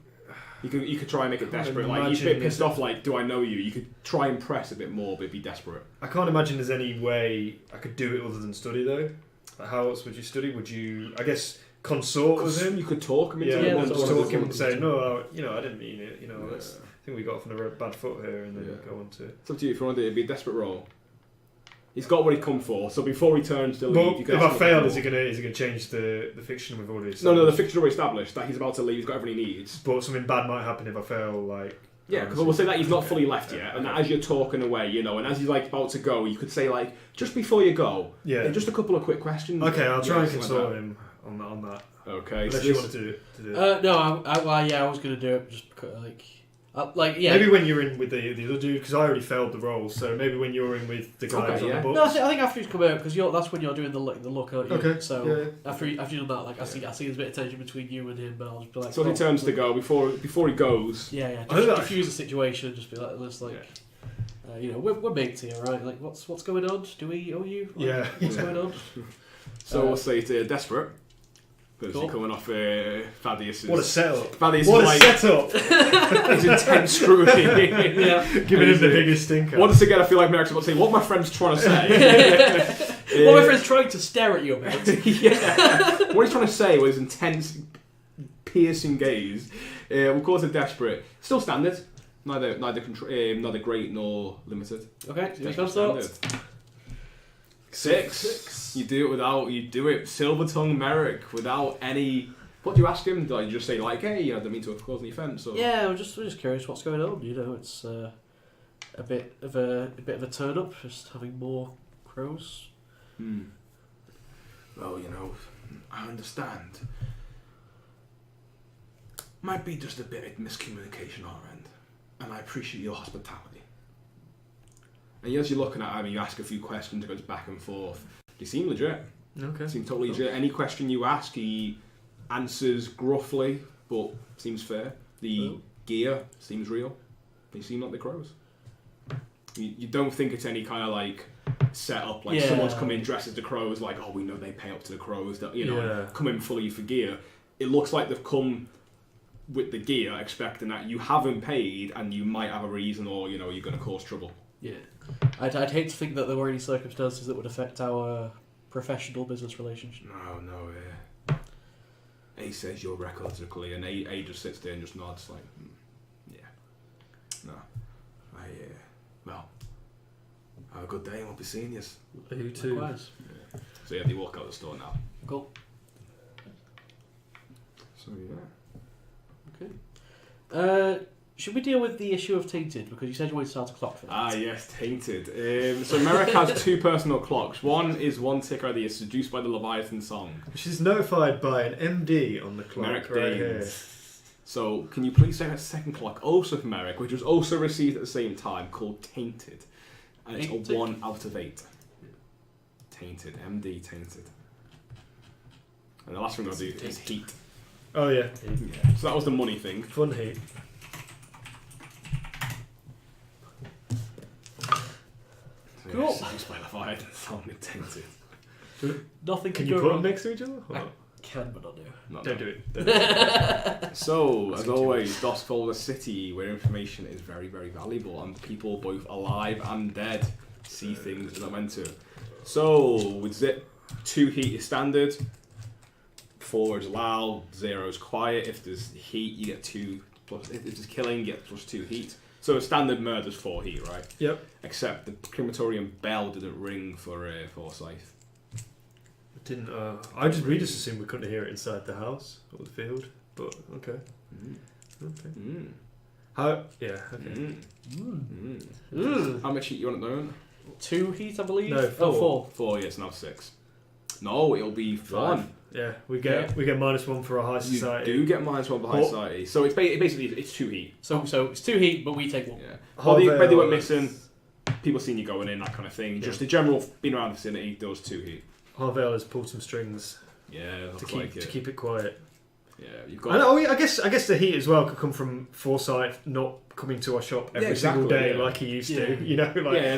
[SPEAKER 1] You could try and make it desperate. Like you're a bit pissed off. Like, do I know you? You could try and press a bit more, but be desperate.
[SPEAKER 2] I can't imagine there's any way I could do it other than study though. Like, how else would you study? Would you? I guess consort with him.
[SPEAKER 1] You could talk him into
[SPEAKER 2] talk him and say, no, I didn't mean it. You know, I think we got off on a bad foot here, and then go on to.
[SPEAKER 1] It's up to you if you want to do it. It'd be a desperate roll. He's got what he come for, so before he turns to leave, you can.
[SPEAKER 2] If I fail, is he gonna change the fiction we've already established?
[SPEAKER 1] No, the fiction already established that he's about to leave. He's got everything he needs.
[SPEAKER 2] But something bad might happen if I fail. Like
[SPEAKER 1] because we'll say that he's not fully left yet, and as you're talking away, you know, and as he's like about to go, you could say like just before you go, just a couple of quick questions.
[SPEAKER 2] Okay, I'll try and console him on that.
[SPEAKER 1] Okay,
[SPEAKER 2] unless you wanted to do it.
[SPEAKER 3] No, I was gonna do it just because
[SPEAKER 2] Maybe when you're in with the other dude, because I already failed the role, so maybe when you're in with the guys on the books.
[SPEAKER 3] No, I think after he's come out, because that's when you're doing the look, aren't you?
[SPEAKER 2] Okay.
[SPEAKER 3] So after you've done that, like I see there's a bit of tension between you and him, but I'll just be like.
[SPEAKER 1] So he turns to go before he goes.
[SPEAKER 3] Just diffuse the situation and just be like, let's
[SPEAKER 1] Yeah.
[SPEAKER 3] we're mates here, right? Like, what's going on? Do we owe you? Like, what's going on?
[SPEAKER 1] So we'll say it's desperate. Because you're coming off Thadeus.
[SPEAKER 2] What a setup.
[SPEAKER 1] Thaddeus
[SPEAKER 2] what
[SPEAKER 1] is
[SPEAKER 2] a setup.
[SPEAKER 1] His intense scrutiny.
[SPEAKER 2] Giving him the biggest stinker.
[SPEAKER 1] Once again, I feel like Merrick's about to say, what my friend's trying to say.
[SPEAKER 3] What my friend's trying to stare at you about.
[SPEAKER 1] What he's trying to say was intense, piercing gaze. We'll call it desperate. Still standard. Neither great nor limited.
[SPEAKER 3] Okay,
[SPEAKER 1] standard. 6. You do it silver tongue Merrick without any. What do you ask him? Do you just say like, hey, I don't mean to cause any offence? Or?
[SPEAKER 3] Yeah, we're just curious what's going on. You know, it's a bit of a turn up, just having more crows.
[SPEAKER 1] Well, I understand. Might be just a bit of miscommunication on our end, and I appreciate your hospitality. And as you're looking at him, you ask a few questions, it goes back and forth. You seem legit.
[SPEAKER 2] Okay.
[SPEAKER 1] Seem totally legit. Any question you ask, he answers gruffly, but seems fair. The gear seems real. They seem like the crows. You don't think it's any kind of like setup, like someone's come in dressed as the crows, like, oh, we know they pay up to the crows, that come in fully for gear. It looks like they've come with the gear, expecting that you haven't paid and you might have a reason, or you're going to cause trouble.
[SPEAKER 3] Yeah, I'd hate to think that there were any circumstances that would affect our professional business relationship.
[SPEAKER 1] No. A says your records are clear, and A just sits there and just nods like, no. Well, have a good day and we'll be seeing you.
[SPEAKER 2] You too.
[SPEAKER 1] Yeah. So they walk out the store now.
[SPEAKER 3] Cool.
[SPEAKER 1] So
[SPEAKER 3] Okay. Should we deal with the issue of tainted? Because you said you wanted to start a clock for that.
[SPEAKER 1] Ah, yes, tainted. So Merrick has 2 personal clocks. One is one ticker that is seduced by the Leviathan song,
[SPEAKER 2] which is notified by an MD on the clock.
[SPEAKER 1] Merrick
[SPEAKER 2] right
[SPEAKER 1] Daines.
[SPEAKER 2] here.
[SPEAKER 1] So can you please say a second clock also for Merrick, which was also received at the same time, called Tainted, and it's a 1 out of 8. Tainted, MD Tainted. And the last thing I'll do is heat.
[SPEAKER 2] Oh yeah.
[SPEAKER 1] So that was the money thing.
[SPEAKER 2] Fun heat.
[SPEAKER 3] Cool.
[SPEAKER 1] Seduced by the Leviathan song and Tainted.
[SPEAKER 3] Nothing
[SPEAKER 2] Can
[SPEAKER 3] can
[SPEAKER 2] you
[SPEAKER 3] go
[SPEAKER 2] put
[SPEAKER 3] wrong.
[SPEAKER 2] them next to each other?
[SPEAKER 3] I can, but not do.
[SPEAKER 2] Don't do it.
[SPEAKER 1] So, as always, Doskvol is a city where information is very, very valuable, and people, both alive and dead, see things they're not meant to. So, with Zip, 2 heat is standard, 4 is loud, 0 is quiet. If there's heat, you get 2 plus. If there's killing, you get plus 2 heat. So, standard murder's 4 heat, right?
[SPEAKER 2] Yep.
[SPEAKER 1] Except the crematorium bell didn't ring for Forsyth.
[SPEAKER 2] We just assumed we couldn't hear it inside the house or the field, but okay. Okay. How? Yeah. Okay.
[SPEAKER 1] How much heat you want at the moment?
[SPEAKER 3] 2 heat, I believe.
[SPEAKER 2] No, 4.
[SPEAKER 3] 4.
[SPEAKER 1] 4, yes, now 6. No, it'll be 1.
[SPEAKER 2] Yeah, we get -1 for a high society.
[SPEAKER 1] You do get -1 for high society. So it's basically it's 2 heat.
[SPEAKER 3] So it's 2 heat, but we take 1.
[SPEAKER 1] Yeah. Well, they went missing. People seen you going in, that kind of thing. Just the general being around the vicinity does 2 heat.
[SPEAKER 2] Harvell has pulled some strings.
[SPEAKER 1] Yeah,
[SPEAKER 2] to keep it quiet.
[SPEAKER 1] Yeah, you've got.
[SPEAKER 2] I guess the heat as well could come from Forsyth not coming to our shop every single day like he used to.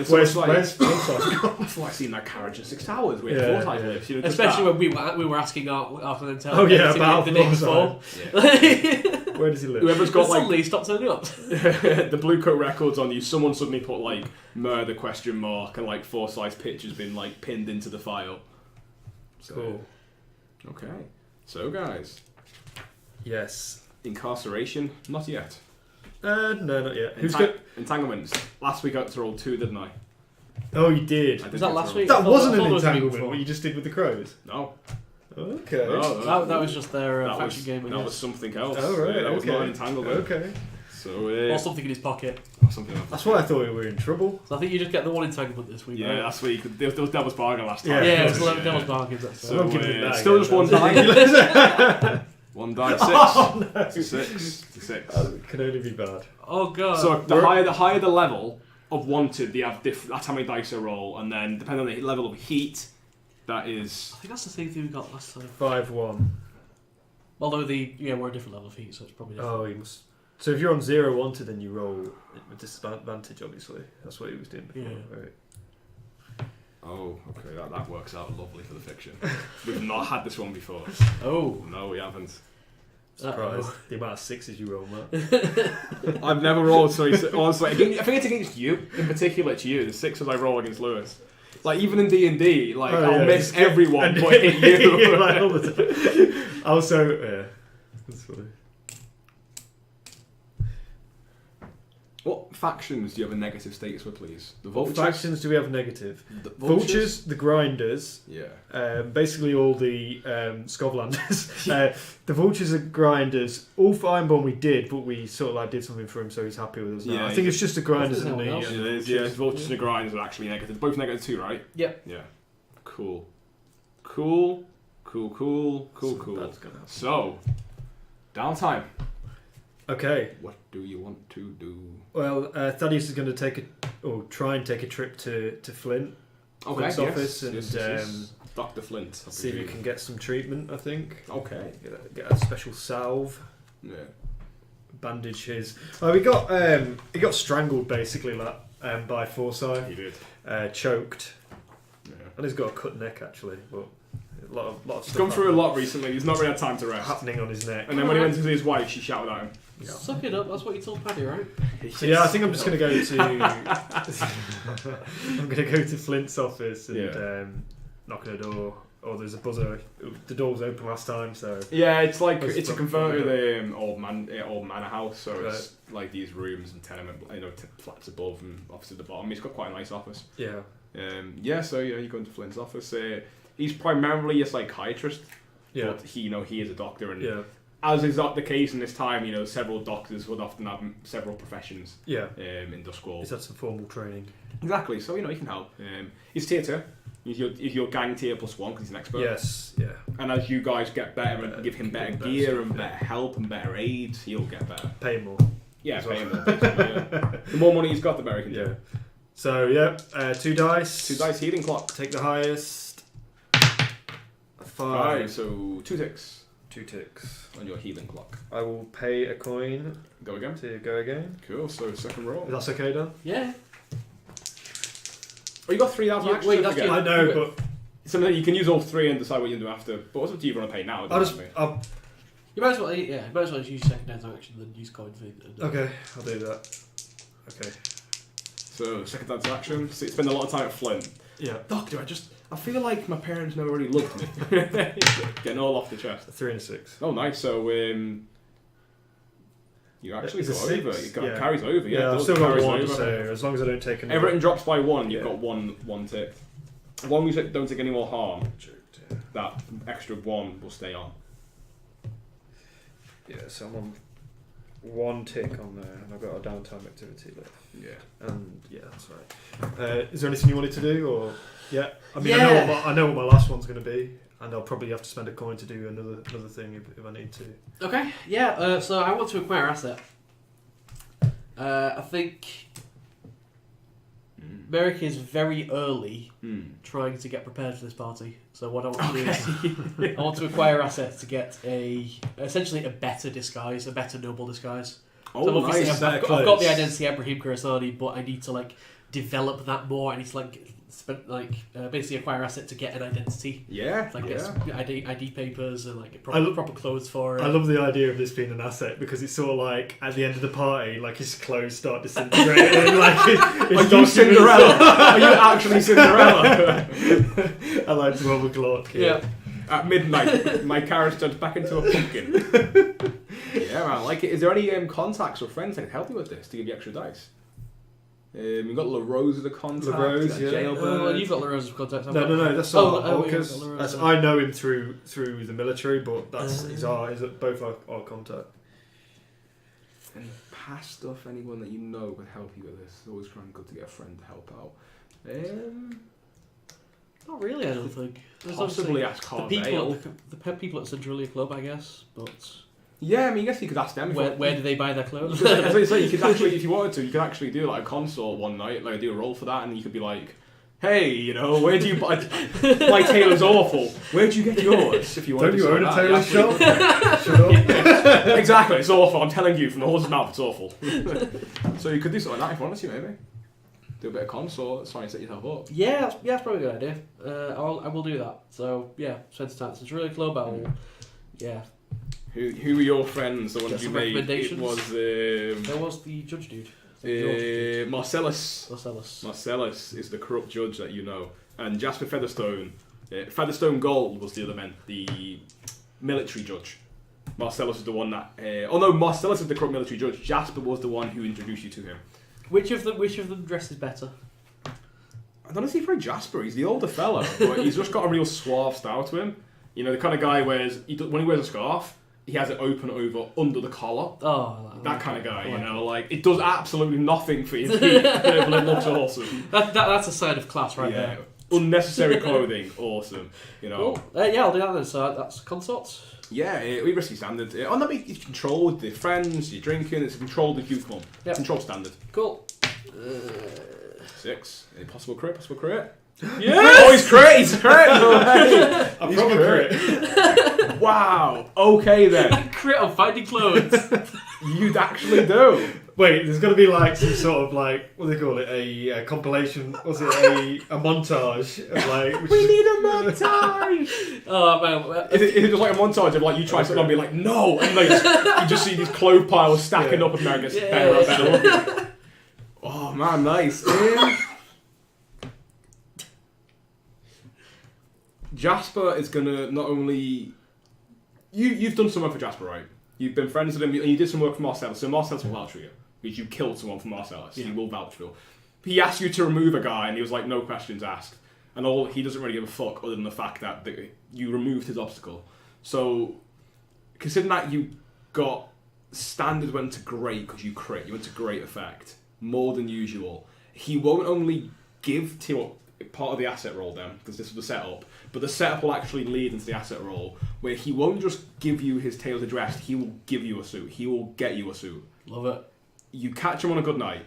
[SPEAKER 2] Where's Forsyth?
[SPEAKER 1] That's why I seen that carriage in 6 Towers where Forsyth lives.
[SPEAKER 3] Especially when we were asking our clientele.
[SPEAKER 2] About
[SPEAKER 3] the day before.
[SPEAKER 1] Yeah.
[SPEAKER 2] Where does he live?
[SPEAKER 1] Whoever's got
[SPEAKER 3] suddenly stopped turning up.
[SPEAKER 1] The blue coat records on you. Someone suddenly put like murder ? And like Forsyth's picture's been like pinned into the file. So,
[SPEAKER 2] cool.
[SPEAKER 1] Okay. So guys.
[SPEAKER 2] Yes.
[SPEAKER 1] Incarceration? Not yet.
[SPEAKER 2] No, not yet.
[SPEAKER 1] Entanglements. Last week I got to roll 2, didn't I?
[SPEAKER 2] Oh, you did.
[SPEAKER 3] Was that last week?
[SPEAKER 2] That wasn't an entanglement. What you just did with the crows.
[SPEAKER 1] No.
[SPEAKER 2] Okay.
[SPEAKER 1] No,
[SPEAKER 3] that was just their faction game.
[SPEAKER 1] That was something else.
[SPEAKER 2] Oh right.
[SPEAKER 1] That was not an entanglement.
[SPEAKER 2] Okay.
[SPEAKER 3] So. Or something in his pocket.
[SPEAKER 1] Something else.
[SPEAKER 2] That's why I thought we were in trouble.
[SPEAKER 3] So I think you just get the 1 entanglement this week.
[SPEAKER 1] Yeah,
[SPEAKER 3] right?
[SPEAKER 1] last week there was Devil's Bargain last time.
[SPEAKER 3] Yeah, it was Devil's Bargain.
[SPEAKER 1] So still just 1 die. 1 die. 6.
[SPEAKER 2] Oh, no.
[SPEAKER 1] 6.
[SPEAKER 2] That can only be bad.
[SPEAKER 3] Oh god.
[SPEAKER 1] So the higher the level of wanted, they have that's how many dice they roll, and then depending on the level of heat, that is.
[SPEAKER 3] I think that's the same thing we got last time.
[SPEAKER 2] 5-1.
[SPEAKER 3] Although we're a different level of heat, so it's probably different.
[SPEAKER 2] Oh, you must. So if you're on 0 wanted, then you roll with disadvantage. Obviously, that's what he was doing before.
[SPEAKER 3] Yeah.
[SPEAKER 2] Right.
[SPEAKER 1] Oh, okay, that works out lovely for the fiction. We've not had this one before.
[SPEAKER 3] Oh.
[SPEAKER 1] No, we haven't.
[SPEAKER 2] Surprised. The amount of 6s you roll, Matt.
[SPEAKER 1] I've never rolled so honestly. I think it's against you, in particular. It's you. The 6s I roll against Lewis. Like even in D&D, like I'll miss everyone but hit you.
[SPEAKER 2] Like, all the time. Also, yeah, that's funny.
[SPEAKER 1] What factions do you have a negative status with, please? The Vultures?
[SPEAKER 2] What factions do we have negative?
[SPEAKER 1] The
[SPEAKER 2] Vultures, the Grinders.
[SPEAKER 1] Yeah.
[SPEAKER 2] Basically all the Scotlanders. The Vultures are Grinders. Ulf Ironborn we did, but we sort of like did something for him, so he's happy with us now.
[SPEAKER 1] Yeah,
[SPEAKER 2] I think it's just the Grinders and the...
[SPEAKER 1] it is, yeah. Vultures and the Grinders are actually negative. Both negative too, right?
[SPEAKER 3] Yep.
[SPEAKER 1] Yeah. Cool. So, downtime.
[SPEAKER 2] Okay.
[SPEAKER 1] What do you want to do?
[SPEAKER 2] Well, Thaddeus is going to try and take a trip to Flint.
[SPEAKER 1] Okay,
[SPEAKER 2] Flint's office and
[SPEAKER 1] Dr. Flint.
[SPEAKER 2] See if he can get some treatment, I think.
[SPEAKER 1] Okay.
[SPEAKER 2] Get a special salve.
[SPEAKER 1] Yeah.
[SPEAKER 2] Bandage his... Well, he got strangled, basically, by Forsyth.
[SPEAKER 1] He did.
[SPEAKER 2] Choked.
[SPEAKER 1] Yeah.
[SPEAKER 2] And he's got a cut neck, actually, but... A lot of stuff.
[SPEAKER 1] He's gone through a lot recently. He's not really had time to rest.
[SPEAKER 2] Happening on his neck.
[SPEAKER 1] And then when he went to see his wife, she shouted at him.
[SPEAKER 3] Yeah. Suck it up. That's what you told Paddy, right?
[SPEAKER 2] So yeah, I think I'm just going to go to. I'm going to go to Flint's office and knock on the door. Oh, there's a buzzer. The door was open last time, so.
[SPEAKER 1] Yeah, it's like it's a converted old manor house. So it's like these rooms and tenement, flats above and office at the bottom. He's got quite a nice office.
[SPEAKER 2] Yeah.
[SPEAKER 1] So you go into Flint's office. He's primarily a psychiatrist, but he is a doctor, and as is not the case in this time, several doctors would often have several professions. Yeah. In Doskvol.
[SPEAKER 2] He's had some formal training.
[SPEAKER 1] Exactly, so he can help. He's tier 2. He's your gang tier +1 because he's an expert.
[SPEAKER 2] Yes. Yeah.
[SPEAKER 1] And as you guys get better and give him better gear and better help and better aid, he'll get better.
[SPEAKER 2] Pay him more.
[SPEAKER 1] Yeah, pay him more. The more money he's got, the better he can do.
[SPEAKER 2] So 2 dice.
[SPEAKER 1] 2 dice healing clock.
[SPEAKER 2] Take the highest. 5.
[SPEAKER 1] So 2 ticks.
[SPEAKER 2] 2 ticks.
[SPEAKER 1] On your healing clock.
[SPEAKER 2] I will pay a coin.
[SPEAKER 1] Go again?
[SPEAKER 2] To go again.
[SPEAKER 1] Cool, so second roll.
[SPEAKER 2] That's okay, Dan?
[SPEAKER 3] Yeah.
[SPEAKER 1] Oh, you got 3,000 actions.
[SPEAKER 3] Wait, that's
[SPEAKER 2] I know, but...
[SPEAKER 1] Something that you can use all 3 and decide what you do after. But what's up to you if you want to pay now?
[SPEAKER 3] You might as well use second dance action than use coin thing.
[SPEAKER 2] Okay, I'll do that. Okay.
[SPEAKER 1] So, second dance action. So you spend a lot of time at Flint.
[SPEAKER 2] Yeah.
[SPEAKER 1] Doctor, I feel like my parents never really loved me. Getting all off the chest.
[SPEAKER 2] 3 and a 6.
[SPEAKER 1] Oh, nice. So, you actually go over. It carries over.
[SPEAKER 2] Yeah, I've still got 1, so as long as I don't take another...
[SPEAKER 1] Everything drops by 1, you've got one tick. As long as you don't take any more harm, that extra 1 will stay on.
[SPEAKER 2] Yeah, so I'm on 1 tick on there, and I've got a downtime activity left.
[SPEAKER 1] Yeah. And
[SPEAKER 2] that's right. Is there anything you wanted to do, or I mean, I know what my last one's going to be, and I'll probably have to spend a coin to do another thing if I need to.
[SPEAKER 3] Okay. Yeah. So I want to acquire asset. I think Merrick is very early trying to get prepared for this party. So what I want to do is I want to acquire assets to get essentially a better disguise, a better noble disguise.
[SPEAKER 1] Oh,
[SPEAKER 3] so obviously
[SPEAKER 1] nice.
[SPEAKER 3] I've got the identity Abraham Khorasani, but I need to develop that more. I need to basically acquire asset to get an identity.
[SPEAKER 1] Yeah.
[SPEAKER 3] Get some ID papers and proper clothes for it.
[SPEAKER 2] I love the idea of this being an asset because it's sort of like at the end of the party, his clothes start disintegrating.
[SPEAKER 1] Are you Cinderella? Are you actually Cinderella?
[SPEAKER 2] At 12 o'clock. Yeah.
[SPEAKER 1] At midnight, my character turns back into a pumpkin. Yeah, man, I like it. Is there any contacts or friends that can help you with this to give you extra dice? We've got LaRose as a contact.
[SPEAKER 2] LaRose, yeah.
[SPEAKER 3] Well, you've got LaRose as a contact.
[SPEAKER 2] No, that's not I know him through the military, but that's he's both our contact.
[SPEAKER 1] Any past stuff, anyone that you know could help you with this? It's always trying good to get a friend to help out.
[SPEAKER 3] Not really, I don't think. There's
[SPEAKER 1] possibly ask Harper.
[SPEAKER 3] The people at Centralia Club, I guess, but...
[SPEAKER 1] Yeah, I mean, I guess you could ask them.
[SPEAKER 3] Where do they buy their clothes?
[SPEAKER 1] You could actually, if you wanted to, you could actually do a consult one night, do a roll for that, and you could be like, "Hey, where do you buy? My tailor's awful. Where do you get yours? If you want,
[SPEAKER 2] don't you own a tailor's shop?
[SPEAKER 1] Shut up. Exactly, it's awful. I'm telling you from the horse's mouth, it's awful. So you could do something like that if you wanted to, maybe. do a bit of consort, try and set yourself up.
[SPEAKER 3] Yeah, that's probably a good idea. I will do that. So yeah, Spencer Tants is really club. Yeah.
[SPEAKER 1] Who were your friends? The ones you made?
[SPEAKER 3] Recommendations.
[SPEAKER 1] It was
[SPEAKER 3] There was the judge dude.
[SPEAKER 1] Marcellus. Marcellus is the corrupt judge that you know, and Jasper Featherstone. Featherstone Gold was the other man, the military judge. Marcellus is the one that. Marcellus is the corrupt military judge. Jasper was the one who introduced you to him.
[SPEAKER 3] Which of them dresses better?
[SPEAKER 1] I'd honestly say Jasper. He's the older fella, but he's just got a real suave style to him. You know, the kind of guy when he wears a scarf, he has it open over under the collar.
[SPEAKER 3] Oh,
[SPEAKER 1] that kind of guy, you know, like it does absolutely nothing for his feet, but it looks awesome.
[SPEAKER 3] That's a sign of class right there.
[SPEAKER 1] Unnecessary clothing, awesome. You know.
[SPEAKER 3] Cool. Yeah, I'll do that then. So that's consorts.
[SPEAKER 1] Yeah, we risky standard. It's controlled the friends, you're drinking. It's controlled if you come.
[SPEAKER 3] Yep.
[SPEAKER 1] Controlled standard.
[SPEAKER 3] Cool.
[SPEAKER 1] 6. Any possible crit? Yeah! Oh, he's crit! He's crit!
[SPEAKER 2] A proper crit.
[SPEAKER 1] Wow. Okay then.
[SPEAKER 3] Crit on finding clothes.
[SPEAKER 1] You'd actually do.
[SPEAKER 2] Wait, there's got to be like some sort of like, what do they call it? A compilation? Was it a montage? Of like,
[SPEAKER 1] We need a montage!
[SPEAKER 3] Oh man.
[SPEAKER 1] Is it just like a montage of like you try something and be like, no! And like, you just see these clothes piles stacking up and Merrick gets better and better. Oh man, nice. Jasper is gonna not only you've done some work for Jasper, right? You've been friends with him, and you did some work for Marcellus. So Marcellus will vouch for you because you killed someone for Marcellus. Yeah. He will vouch for you. He asked you to remove a guy, and he was like, "No questions asked." And he doesn't really give a fuck other than the fact that you removed his obstacle. So, considering that you got standard went to great because you crit, you went to great effect more than usual. He won't only give to part of the asset roll then, because this was the setup, but the setup will actually lead into the asset roll, where he won't just give you his tails addressed, he will give you a suit. He will get you a suit.
[SPEAKER 3] Love it.
[SPEAKER 1] You catch him on a good night.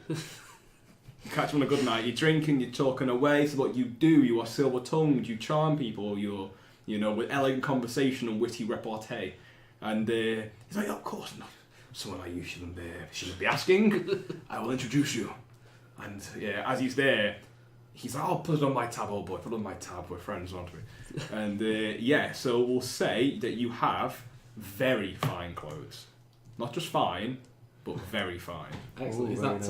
[SPEAKER 1] You're drinking, you're talking away, so what you do, you are silver-tongued, you charm people, you're, with elegant conversation and witty repartee. And he's like, of course not. Someone like you shouldn't be asking. I will introduce you. And yeah, as he's there, he's like, I'll put it on my tab, old boy. Put it on my tab. We're friends, aren't we? And so we'll say that you have very fine clothes. Not just fine, but very fine.
[SPEAKER 3] Excellent. Is that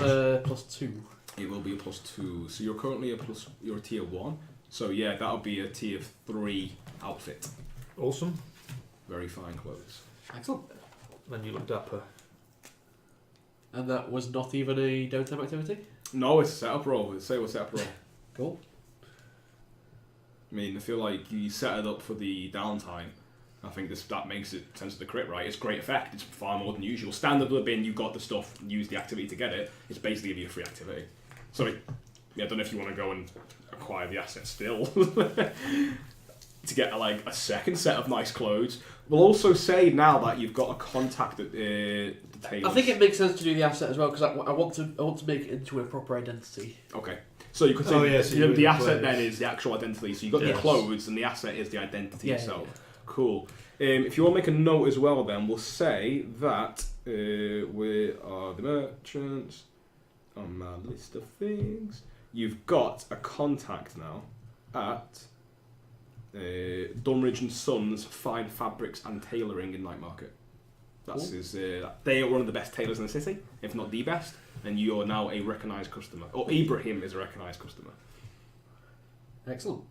[SPEAKER 3] +2?
[SPEAKER 1] It will be a +2. So you're currently you're a tier 1. So yeah, that'll be a tier 3 outfit.
[SPEAKER 2] Awesome.
[SPEAKER 1] Very fine clothes.
[SPEAKER 3] Excellent.
[SPEAKER 2] Then you look dapper.
[SPEAKER 3] And that was not even a downtime activity?
[SPEAKER 1] No, it's a setup roll. It's a setup roll.
[SPEAKER 3] Cool.
[SPEAKER 1] I mean, I feel like you set it up for the downtime. I think that makes it sense of the crit, right? It's great effect. It's far more than usual. Standard would have been you got the stuff, use the activity to get it. It's basically give you a free activity. So, I don't know if you want to go and acquire the asset still to get a second set of nice clothes. We'll also say now that you've got a contact at the tailors.
[SPEAKER 3] I think it makes sense to do the asset as well because I want to make it into a proper identity.
[SPEAKER 1] Okay. So you could say the asset then is the actual identity. So you've got the clothes and the asset is the identity itself. Yeah. Cool. If you want to make a note as well then, we'll say that we are the merchants on my list of things. You've got a contact now at Dunridge and Sons Fine Fabrics and Tailoring in Night Market. That's his. They are one of the best tailors in the city, if not the best. And you are now a recognised customer, or Ibrahim is a recognised customer.
[SPEAKER 3] Excellent.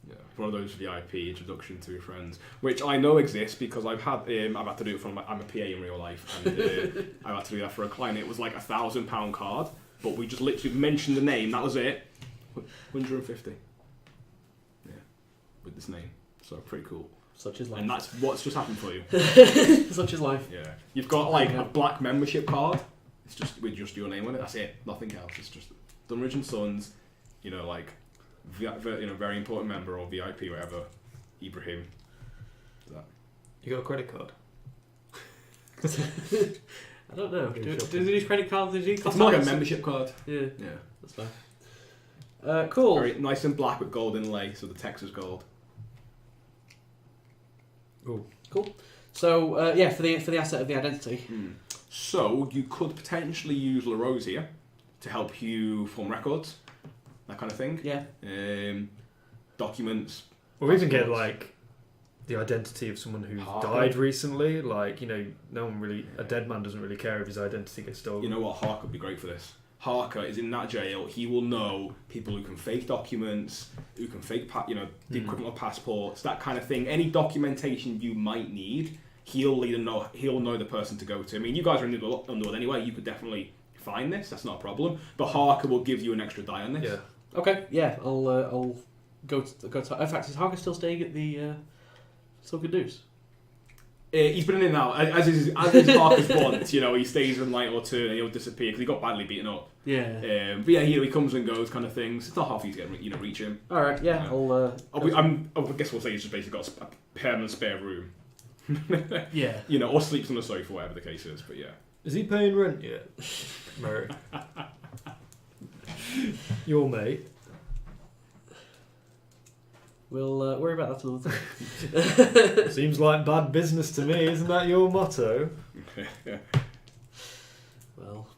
[SPEAKER 1] Yeah, one of those VIP introduction to your friends, which I know exists because I've had to do it from. I'm a PA in real life, and I've had to do that for a client. It was like £1,000 card, but we just literally mentioned the name. That was it. 150. Yeah, with this name, so pretty cool.
[SPEAKER 3] Such is life.
[SPEAKER 1] And that's what's just happened for you.
[SPEAKER 3] Such is life.
[SPEAKER 1] Yeah. You've got a black membership card. It's just with just your name on it. That's it. Nothing else. It's just Dunridge and Sons. Very important member or VIP, whatever. Ibrahim. That.
[SPEAKER 2] You got a credit card?
[SPEAKER 3] I don't know. Do they use credit cards?
[SPEAKER 1] It's more like a membership card.
[SPEAKER 3] Yeah.
[SPEAKER 1] Yeah.
[SPEAKER 3] That's fine. Cool.
[SPEAKER 1] Very nice and black with gold inlay, so the text is gold.
[SPEAKER 2] Oh,
[SPEAKER 3] cool. So for the asset of the identity.
[SPEAKER 1] So you could potentially use LaRose here to help you form records, that kind of thing.
[SPEAKER 3] Yeah.
[SPEAKER 1] Documents.
[SPEAKER 2] Or even get like the identity of someone who's
[SPEAKER 1] Harper.
[SPEAKER 2] died recently. Like, you know, no one really, a dead man doesn't really care if his identity gets stolen.
[SPEAKER 1] You know what? Harker would be great for this. Harker is in that jail. He will know people who can fake documents, who can fake, the equivalent of passports, that kind of thing. Any documentation you might need, he'll know the person to go to. I mean, you guys are in the Underworld anyway. You could definitely find this. That's not a problem. But Harker will give you an extra die on this.
[SPEAKER 2] Yeah.
[SPEAKER 3] Okay. Yeah. I'll go to. In fact, is Harker still staying at the So Good News?
[SPEAKER 1] He's been in and now, as is Harker's want. You know, he stays for a night or two and he'll disappear because he got badly beaten up.
[SPEAKER 3] Yeah.
[SPEAKER 1] But yeah, he comes and goes, kind of things. It's not half easy to get, reach him.
[SPEAKER 3] All right. Yeah.
[SPEAKER 1] I guess we'll say he's just basically got a permanent spare room.
[SPEAKER 3] Yeah.
[SPEAKER 1] Or sleeps on the sofa, whatever the case is. But yeah.
[SPEAKER 2] Is he paying rent yet, Merrick? Your mate.
[SPEAKER 3] We'll worry about that another time.
[SPEAKER 2] Seems like bad business to me. Isn't that your motto?
[SPEAKER 3] Well,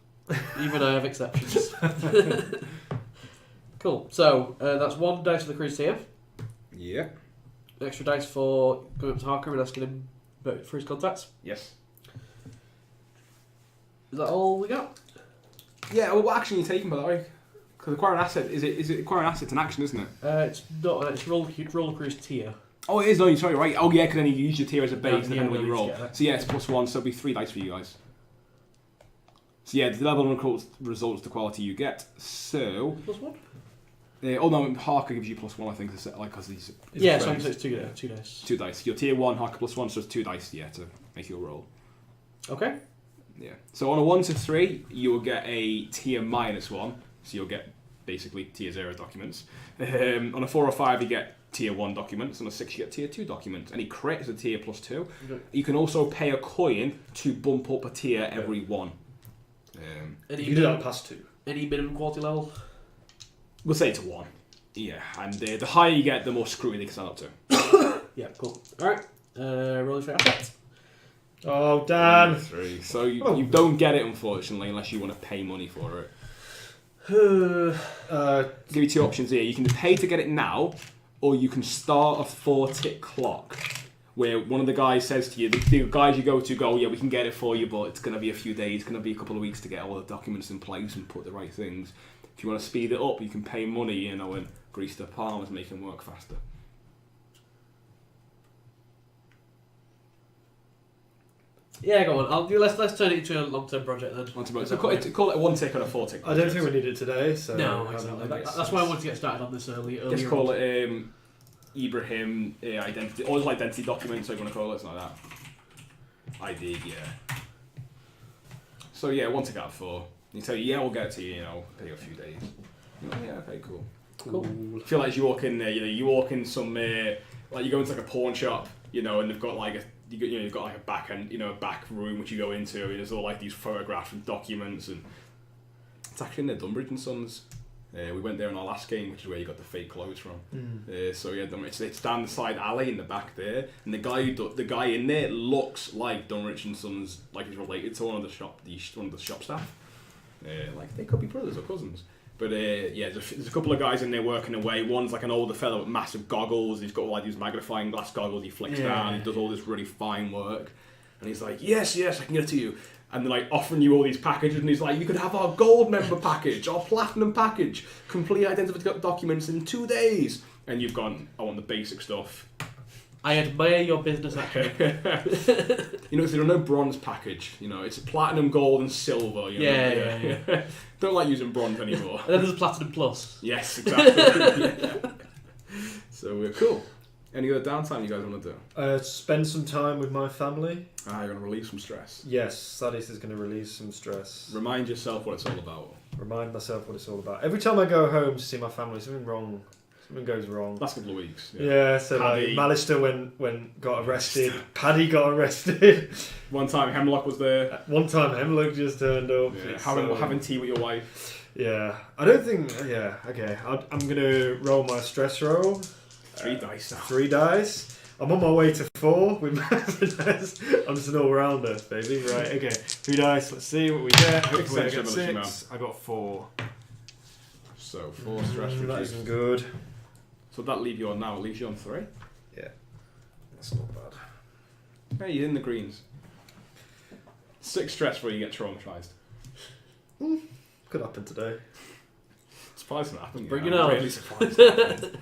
[SPEAKER 3] even I have exceptions. Cool. So that's 1 dice for the cruise tier.
[SPEAKER 1] Yeah.
[SPEAKER 3] Extra dice for going up to Harker and asking him for his contacts.
[SPEAKER 1] Yes.
[SPEAKER 3] Is that all we got?
[SPEAKER 1] Yeah. Well, what action are you taking, by the way? Because acquire an asset is it acquire an asset an action, isn't it?
[SPEAKER 3] It's not. It's roller cruise tier.
[SPEAKER 1] Oh, it is. No, sorry, right. Oh, yeah. Because then you use your tier as a base,
[SPEAKER 3] Yeah,
[SPEAKER 1] and then when you roll. So yeah, it's +1. So it'll be 3 dice for you guys. So yeah, the level of results the quality you get. So.
[SPEAKER 3] +1.
[SPEAKER 1] Oh no, Harker gives you +1. I think because he's.
[SPEAKER 3] Yeah, so it's 2 dice.
[SPEAKER 1] 2 dice. Your tier 1 Harker +1, so it's 2 dice. Yeah, to make your roll.
[SPEAKER 3] Okay.
[SPEAKER 1] Yeah. So on a 1 to 3, you will get a tier -1. So you'll get basically tier 0 documents. On a 4 or 5, you get tier 1 documents. On a 6, you get tier 2 documents. Any crit is a tier +2.
[SPEAKER 3] Okay.
[SPEAKER 1] You can also pay a coin to bump up a tier every 1.
[SPEAKER 2] You do that past 2.
[SPEAKER 3] Any minimum quality level?
[SPEAKER 1] We'll say it's 1. Yeah, and the higher you get, the more scrutiny they can stand up to.
[SPEAKER 3] Yeah, cool. Alright. Rolling for assets.
[SPEAKER 2] Oh, Dan.
[SPEAKER 1] 3. So you don't get it, unfortunately, unless you want to pay money for it. Give you 2 options here. You can pay to get it now, or you can start a 4-tick clock, where one of the guys says to you, the guys you go to go, yeah, we can get it for you, but it's going to be a few days, it's going to be a couple of weeks to get all the documents in place and put the right things. If you want to speed it up, you can pay money, and grease the palms, make them work faster.
[SPEAKER 3] Yeah, go on. Let's turn it into a long-term project then.
[SPEAKER 1] So call it a 1-tick and a 4-tick.
[SPEAKER 2] I don't think we need it today, so...
[SPEAKER 3] No, exactly. That's why I wanted to get started on this earlier.
[SPEAKER 1] Just call it Ibrahim identity, or just identity documents, so you want to call it, something like that. ID, yeah. So yeah, 1-tick out of 4. You tell you, yeah, we'll get it to you, pay you a few days. Yeah, okay, cool.
[SPEAKER 3] Cool.
[SPEAKER 1] I feel like as you walk in there, you walk in some, like you go into like a pawn shop, and they've got like you've got like a back end, a back room which you go into, and there's all like these photographs and documents, and it's actually in the Dunbridge and Sons. We went there in our last game, which is where you got the fake clothes from. So yeah, it's down the side alley in the back there, and the guy in there looks like Dunbridge and Sons, like he's related to one of the shop staff. Like they could be brothers or cousins. But yeah, there's a couple of guys in there working away. One's like an older fellow with massive goggles. He's got all like these magnifying glass goggles. He flicks down. He does all this really fine work. And he's like, yes, I can get it to you. And they're like offering you all these packages. And he's like, you could have our gold member package, our platinum package, complete identification documents in 2 days. And you've gone, I want the basic stuff.
[SPEAKER 3] I admire your business acumen.
[SPEAKER 1] If there are no bronze package, it's platinum, gold, and silver.
[SPEAKER 3] Yeah.
[SPEAKER 1] Don't like using bronze anymore.
[SPEAKER 3] And then there's a platinum plus.
[SPEAKER 1] Yes, exactly. So we're cool. Any other downtime you guys want to do?
[SPEAKER 2] Spend some time with my family.
[SPEAKER 1] You're going to relieve some stress.
[SPEAKER 2] Yes, Thadeus is going to release some stress.
[SPEAKER 1] Remind yourself what it's all about.
[SPEAKER 2] Remind myself what it's all about. Every time I go home to see my family, something goes wrong.
[SPEAKER 1] Last couple of weeks.
[SPEAKER 2] Yeah, so Paddy. Like Malister got arrested. Paddy got arrested.
[SPEAKER 1] One time Hemlock was there.
[SPEAKER 2] One time Hemlock just turned up.
[SPEAKER 1] Yeah, having tea with your wife.
[SPEAKER 2] Yeah, I don't think. Yeah, okay. I'm gonna roll my stress roll.
[SPEAKER 1] 3 dice.
[SPEAKER 2] 3 dice. I'm on my way to 4 with Mindez. I'm just an all-rounder, baby. Right, okay. 3 dice. Let's see what we get. Hopefully I get 6. I got 4.
[SPEAKER 1] So 4 stress reduced.
[SPEAKER 2] That isn't good.
[SPEAKER 1] So that leave you on now. It leaves you on 3.
[SPEAKER 2] Yeah, that's not bad.
[SPEAKER 1] Hey, you're in the greens. 6 stress before you get traumatized.
[SPEAKER 2] Could happen today.
[SPEAKER 1] Surprised that happened.
[SPEAKER 3] Bring
[SPEAKER 1] I'm
[SPEAKER 3] it on.
[SPEAKER 1] really surprised that happened.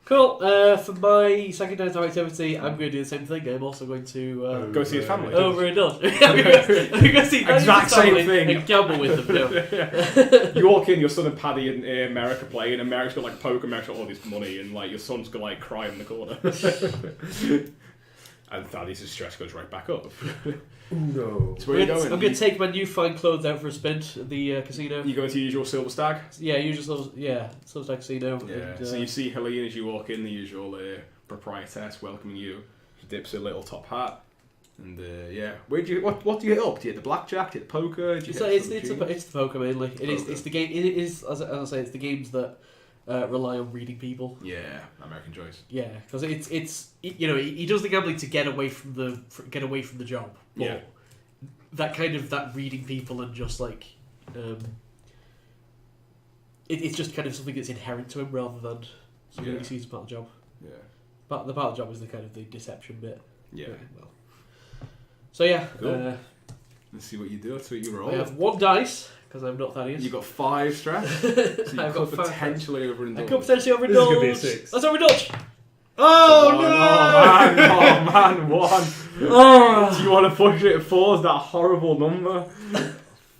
[SPEAKER 3] Cool. For my second daytime activity, I'm going to do the same thing. I'm also going to
[SPEAKER 1] go see his family.
[SPEAKER 3] Overindulge. I'm going to go see
[SPEAKER 1] exact same thing
[SPEAKER 3] and gamble with them. No.
[SPEAKER 1] You walk in, your son and Paddy and Merrick are playing, and Merrick's got like poker, Merrick's got all this money, and like your son's got like cry in the corner. And Thadeus' stress goes right back up.
[SPEAKER 2] No.
[SPEAKER 1] So where are you going?
[SPEAKER 3] I'm going to take my new fine clothes out for a spin at the casino.
[SPEAKER 1] You go to your usual Silver Stag?
[SPEAKER 3] Yeah, Silver Stag Casino.
[SPEAKER 1] Yeah.
[SPEAKER 3] And,
[SPEAKER 1] So you see Helene as you walk in, the usual proprietress welcoming you. She dips her little top hat. And yeah, what do you hit up? Do you hit the blackjack? Do you hit the poker?
[SPEAKER 3] It's the poker mainly. It's the game. It is as I say. It's the games that rely on reading people.
[SPEAKER 1] Yeah, American choice.
[SPEAKER 3] Yeah, because he does the gambling to get away from the job. But
[SPEAKER 1] yeah.
[SPEAKER 3] That reading people and just like it's just kind of something that's inherent to him rather than something he sees as part of the job.
[SPEAKER 1] Yeah.
[SPEAKER 3] But the part of the job is the kind of the deception bit.
[SPEAKER 1] Yeah.
[SPEAKER 3] Well. So yeah.
[SPEAKER 1] Cool. Let's see what you do. Let's see what you roll.
[SPEAKER 3] I have 1 dice because I'm not Thaddeus.
[SPEAKER 1] You got 5 stress. So you
[SPEAKER 3] I've
[SPEAKER 1] could
[SPEAKER 3] got 5
[SPEAKER 1] potentially overindulge.
[SPEAKER 3] I could potentially overindulge.
[SPEAKER 2] This is going to be a 6.
[SPEAKER 3] Let's overindulge.
[SPEAKER 2] Oh,
[SPEAKER 1] no! Man, 1. Do you want to push it at 4? Is that a horrible number?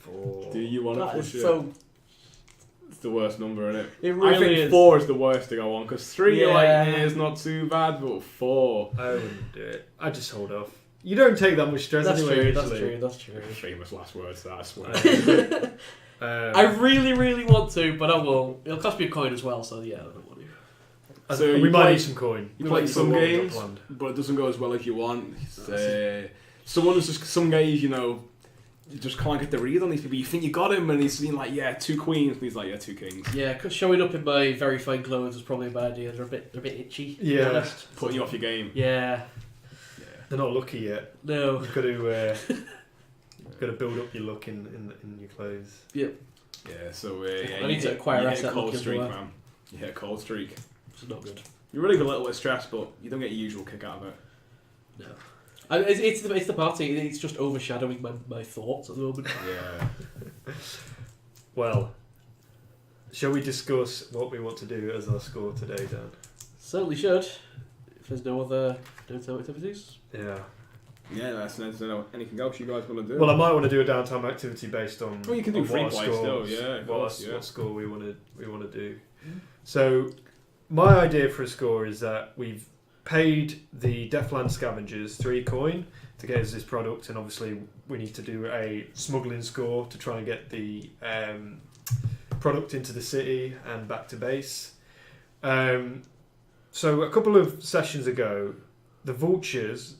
[SPEAKER 2] 4.
[SPEAKER 1] Do you want to push it?
[SPEAKER 3] So
[SPEAKER 1] it's the worst number, isn't it?
[SPEAKER 3] It really
[SPEAKER 1] I think
[SPEAKER 3] is.
[SPEAKER 1] 4 is the worst to go on, because 3 you're like,
[SPEAKER 3] Yeah.
[SPEAKER 1] it's not too bad, but 4...
[SPEAKER 2] I wouldn't do it. I'd just hold off. You don't take that much stress
[SPEAKER 3] that's
[SPEAKER 2] anyway.
[SPEAKER 3] true. That's true.
[SPEAKER 1] Famous last words, that I swear.
[SPEAKER 3] I really, really want to, but I won't. It'll cost me a coin as well, so yeah, I don't want to.
[SPEAKER 1] So
[SPEAKER 2] we might need some coin.
[SPEAKER 1] You play some
[SPEAKER 2] what we've got
[SPEAKER 1] games,
[SPEAKER 2] planned.
[SPEAKER 1] but it doesn't go as well as you want. Someone who's just some guys, you just can't get the read on these people. You think you got him, and he's been like, 2 queens, and he's like, 2 kings.
[SPEAKER 3] Yeah, because showing up in my very fine clothes is probably a bad idea. They're a bit itchy. to be
[SPEAKER 2] Yeah.
[SPEAKER 3] honest.
[SPEAKER 1] Putting you off your game.
[SPEAKER 3] Yeah.
[SPEAKER 2] They're not lucky yet.
[SPEAKER 3] No.
[SPEAKER 2] You've got to build up your look in your clothes.
[SPEAKER 3] Yep.
[SPEAKER 1] Yeah. So
[SPEAKER 3] I need to acquire
[SPEAKER 1] you hit
[SPEAKER 3] asset
[SPEAKER 1] a cold
[SPEAKER 3] look
[SPEAKER 1] streak,
[SPEAKER 3] everywhere.
[SPEAKER 1] man. You hit a cold streak.
[SPEAKER 3] It's not good.
[SPEAKER 1] You're really got a little bit stressed, but you don't get your usual kick out of it.
[SPEAKER 3] No. It's the party. It's just overshadowing my thoughts at the moment.
[SPEAKER 1] Yeah.
[SPEAKER 2] Well, shall we discuss what we want to do as our score today, Dan?
[SPEAKER 3] Certainly should. If there's no other downtime activities.
[SPEAKER 2] Yeah.
[SPEAKER 1] Yeah, that's anything else you guys want to do?
[SPEAKER 2] Well, I might want to do a downtime activity based on.
[SPEAKER 1] Well, you can do
[SPEAKER 2] on
[SPEAKER 1] free
[SPEAKER 2] what
[SPEAKER 1] play
[SPEAKER 2] score,
[SPEAKER 1] still, yeah. Of course,
[SPEAKER 2] what score we want to do. So, my idea for a score is that we've paid the Deathland Scavengers 3 coin to get us this product, and obviously we need to do a smuggling score to try and get the product into the city and back to base. So a couple of sessions ago, the vultures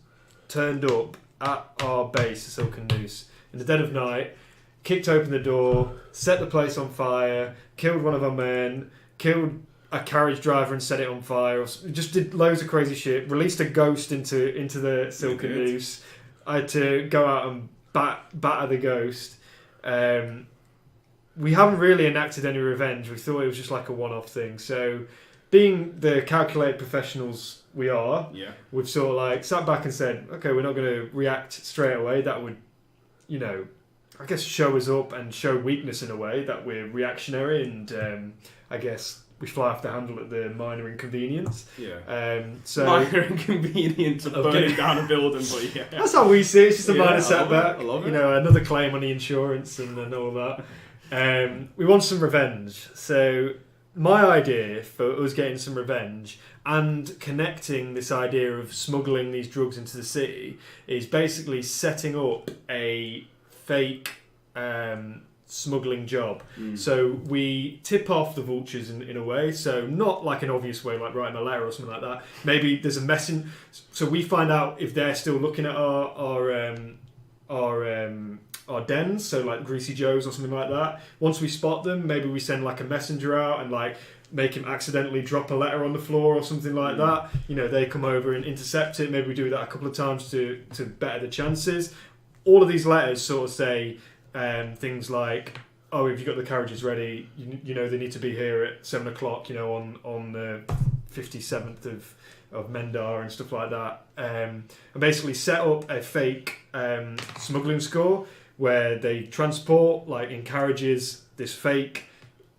[SPEAKER 2] turned up at our base, the Silken Noose, in the dead of night, kicked open the door, set the place on fire, killed one of our men, killed a carriage driver and set it on fire, just did loads of crazy shit, released a ghost into the Silken Noose. I had to go out and batter the ghost. We haven't really enacted any revenge. We thought it was just like a one-off thing. So, being the calculated professionals we are, we've sort of like sat back and said, okay, we're not going to react straight away. That would, I guess show us up and show weakness in a way that we're reactionary, and I guess we fly off the handle at the minor inconvenience.
[SPEAKER 1] Yeah.
[SPEAKER 2] So
[SPEAKER 1] minor inconvenience of burning down a building, but yeah.
[SPEAKER 2] That's how we see it. It's just a minor setback.
[SPEAKER 1] I love it.
[SPEAKER 2] Another claim on the insurance and all that. We want some revenge. So my idea for us getting some revenge and connecting this idea of smuggling these drugs into the city is basically setting up a fake smuggling job. So we tip off the vultures in a way, so not like an obvious way like writing a letter or something like that. Maybe there's a message, so we find out if they're still looking at our dens, so like Greasy Joes or something like that. Once we spot them, maybe we send like a messenger out and like make him accidentally drop a letter on the floor or something like that. You know, they come over and intercept it. Maybe we do that a couple of times to better the chances. All of these letters sort of say things like, oh, have you got the carriages ready? You know, they need to be here at 7 o'clock, you know, on the 57th of Mendar and stuff like that. And basically set up a fake smuggling score where they transport, like in carriages, this fake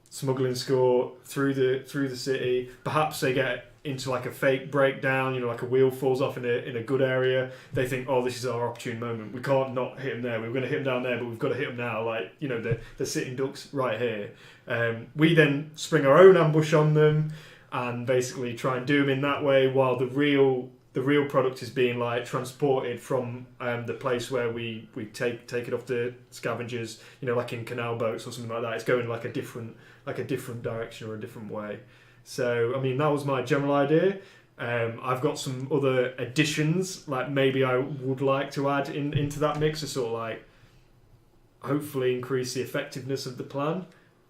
[SPEAKER 2] smuggling score through the city. Perhaps they get into like a fake breakdown, you know, like a wheel falls off in a good area. They think, oh, this is our opportune moment. We can't not hit him there. We were going to hit him down there, but we've got to hit him now. Like, you know, the sitting ducks right here. We then spring our own ambush on them and basically try and do them in that way, while the real product is being like transported from the place where we take it off the scavengers, you know, like in canal boats or something like that. It's going like a different direction or a different way. So, I mean, that was my general idea. I've got some other additions, like maybe I would like to add into that mix to sort of like hopefully increase the effectiveness of the plan.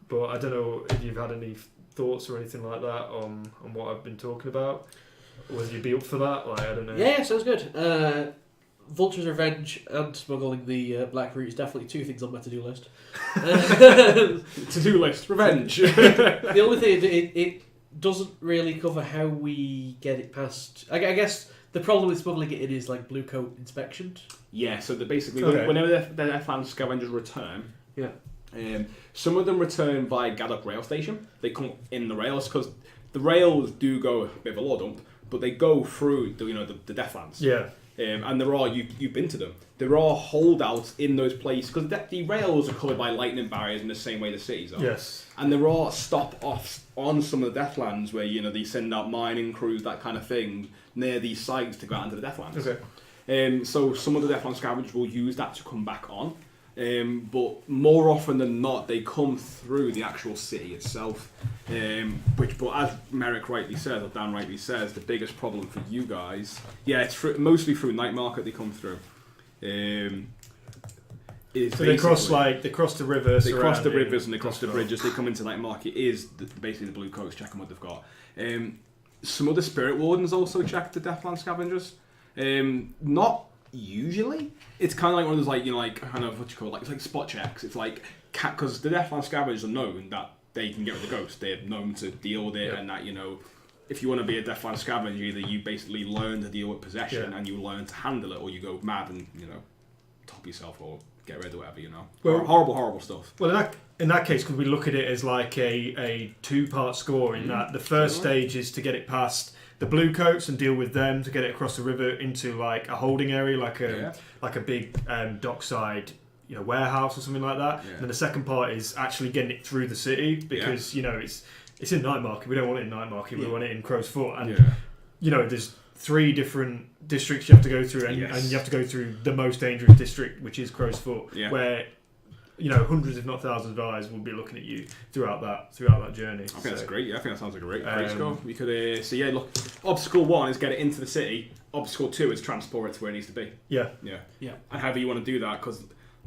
[SPEAKER 2] But I don't know if you've had any thoughts or anything like that on what I've been talking about. Whether you'd be up for that, like, I don't know.
[SPEAKER 3] Yeah, sounds good. Vulture's Revenge and smuggling the Black Root is definitely two things on my to-do list.
[SPEAKER 1] To-do list, revenge.
[SPEAKER 3] The only thing, it doesn't really cover how we get it past... I guess the problem with smuggling it in is like blue coat inspection.
[SPEAKER 1] Yeah, so basically, whenever the Deathland scavengers return, some of them return via Gaddock rail station. They come in the rails, because the rails do go a bit of a lore dump, but they go through the Deathlands.
[SPEAKER 2] Yeah.
[SPEAKER 1] And there are, you've been to them, there are holdouts in those places, because the rails are covered by lightning barriers in the same way the cities are.
[SPEAKER 2] Yes.
[SPEAKER 1] And there are stop-offs on some of the Deathlands where, you know, they send out mining crews, that kind of thing, near these sites to go out into the Deathlands.
[SPEAKER 2] Okay.
[SPEAKER 1] So some of the Deathland scavengers will use that to come back on. But more often than not, they come through the actual city itself. But as Merrick rightly says, or Dan rightly says, the biggest problem for you guys, it's mostly through Night Market they come through.
[SPEAKER 2] So they cross the river.
[SPEAKER 1] They cross the rivers and they cross the bridges. They come into Night Market. Basically the Blue Coats checking what they've got. Some of the Spirit Wardens also check the Deathland scavengers. Not usually. It's kind of like one of those, like, you know, like kind of what you call it, like, it's like spot checks. It's like, because the Deathland scavengers are known that they can get rid of the ghost. They're known to deal with it, and that, you know, if you want to be a Deathland scavenger, either you basically learn to deal with possession and you learn to handle it, or you go mad and, you know, top yourself or get rid of whatever, you know. Well, horrible stuff.
[SPEAKER 2] Well, in that case, could we look at it as like a two-part score in that the first stage is to get it past the Blue Coats and deal with them to get it across the river into like a holding area, like a big dockside, you know, warehouse or something like that. And then the second part is actually getting it through the city, because you know it's in Night Market. We don't want it in Night Market. We want it in Crow's Foot, and you know, there's 3 different districts you have to go through, and you have to go through the most dangerous district, which is Crow's Foot, where, you know, hundreds if not thousands of eyes will be looking at you throughout that journey.
[SPEAKER 1] I think that's great. Yeah, I think that sounds like a great score. We could look. Obstacle 1 is get it into the city. Obstacle 2 is transport it to where it needs to be. Yeah. And however you want to do that, because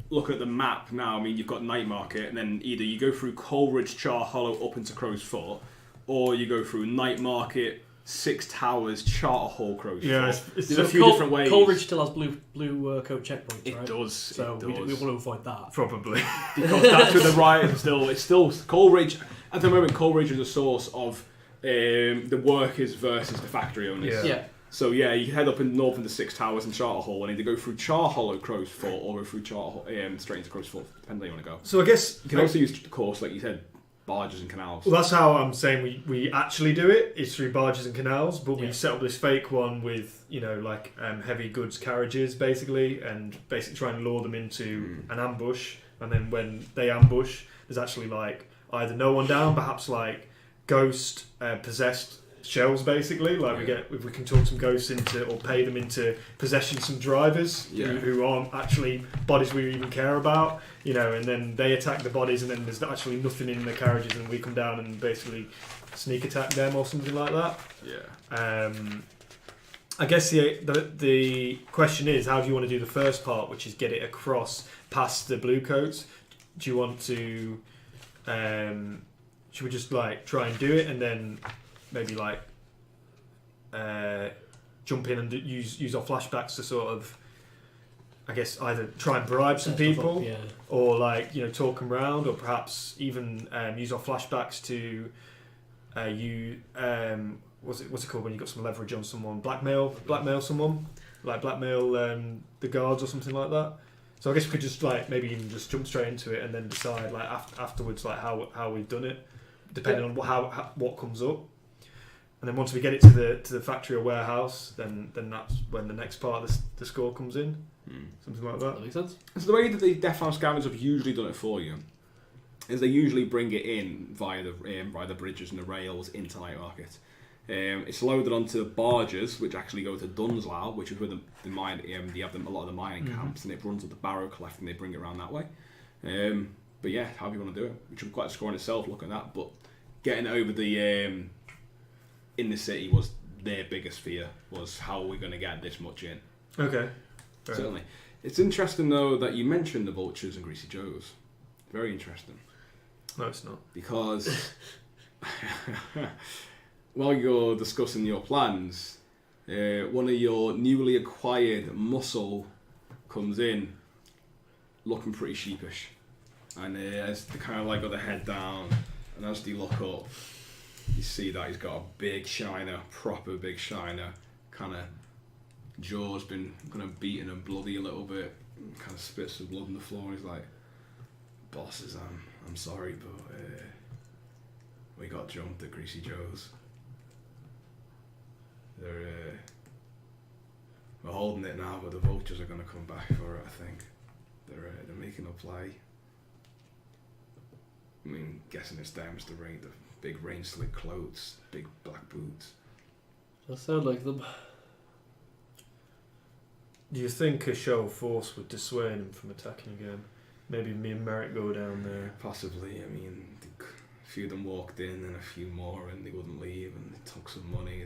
[SPEAKER 1] look at the map now. I mean, you've got Night Market, and then either you go through Coleridge, Char Hollow up into Crow's Foot, or you go through Night Market, 6 Towers, Charter Hall, Crow's Foot. There's a few different ways.
[SPEAKER 3] Coleridge still has blue coat checkpoints, right?
[SPEAKER 1] It does.
[SPEAKER 3] So we want to avoid that.
[SPEAKER 2] Probably.
[SPEAKER 1] Because that's where the riot is still. It's still Coleridge. At the moment, Coleridge is a source of the workers versus the factory owners.
[SPEAKER 3] Yeah.
[SPEAKER 1] So you can head up in north into 6 Towers and Charter Hall, and either go through Char Hollow, Crow's Foot, or go through Charter Hall, straight into Crow's Foot, depending where you want to go.
[SPEAKER 2] So I guess
[SPEAKER 1] you can also use the course, like you said, barges and canals.
[SPEAKER 2] Well, that's how I'm saying we actually do it. It's through barges and canals, but we set up this fake one with, you know, like heavy goods carriages, basically, and basically try and lure them into an ambush. And then when they ambush, there's actually like either no one down, perhaps like ghost possessed shells, basically. Like we get, if we can talk some ghosts into, or pay them into possession, some drivers who aren't actually bodies we even care about, you know, and then they attack the bodies, and then there's actually nothing in the carriages, and we come down and basically sneak attack them or something like that. I guess the question is, how do you want to do the first part, which is get it across past the blue coats? Do you want to... should we just like try and do it and then maybe like jump in and use our flashbacks to sort of, I guess, either try and bribe some people or like, talk them round, or perhaps even use our flashbacks to what's it called when you got some leverage on someone? Blackmail someone, like blackmail the guards or something like that. So I guess we could just like maybe even just jump straight into it and then decide like afterwards like how we've done it, depending on what comes up. And then once we get it to the factory or warehouse, then that's when the next part of the score comes in. Something like that.
[SPEAKER 3] That makes sense.
[SPEAKER 1] So the way that the Death House scavengers have usually done it for you is they usually bring it in via the bridges and the rails into Night Market. It's loaded onto barges, which actually go to Dunslow, which is where the mine. You have a lot of the mining camps, and it runs up the Barrow Cleft, and they bring it around that way. But yeah, how do you want to do it? Which would quite a score in itself, looking at that. But getting over the in the city was their biggest fear. Was how are we going to get this much in?
[SPEAKER 2] Okay,
[SPEAKER 1] certainly. It's interesting though that you mentioned the Vultures and Greasy Joes. Very interesting.
[SPEAKER 2] No, it's not,
[SPEAKER 1] because while you're discussing your plans, one of your newly acquired muscle comes in, looking pretty sheepish, and as they kind of like got their head down, and as they look up, you see that he's got a big shiner, proper big shiner, kind of jaw's been kind of beaten and bloody a little bit, kind of spits the blood on the floor, and he's like, "Bosses, I'm sorry, but we got jumped at Greasy Joe's. We're holding it now, but the Vultures are going to come back for it, I think. They're making a play. I mean, guessing it's them, it's the big rain-slick clothes, big black boots.
[SPEAKER 3] That sound like them.
[SPEAKER 2] Do you think a show of force would dissuade him from attacking again? Maybe me and Merrick go down there.
[SPEAKER 1] Possibly. I mean, a few of them walked in and a few more, and they wouldn't leave, and they took some money.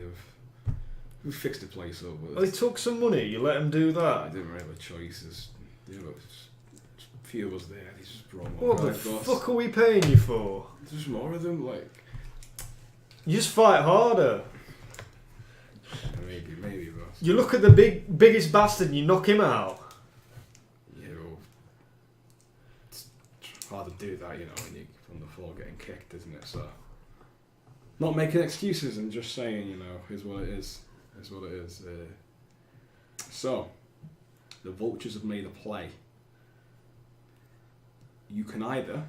[SPEAKER 1] We fixed the place up.
[SPEAKER 2] Oh, they took some money? You let them do that?
[SPEAKER 1] I didn't really have a choice. There's a few of us there. They just brought more.
[SPEAKER 2] What the fuck are we paying you for?
[SPEAKER 1] There's more of them, like...
[SPEAKER 2] You just fight harder.
[SPEAKER 1] Maybe, but...
[SPEAKER 2] You look at the biggest bastard and you knock him out.
[SPEAKER 1] Yeah, well... It's hard to do that, when you're on the floor getting kicked, isn't it? So... Not making excuses and just saying, is what it is. Is what it is. So, the Vultures have made a play. You can either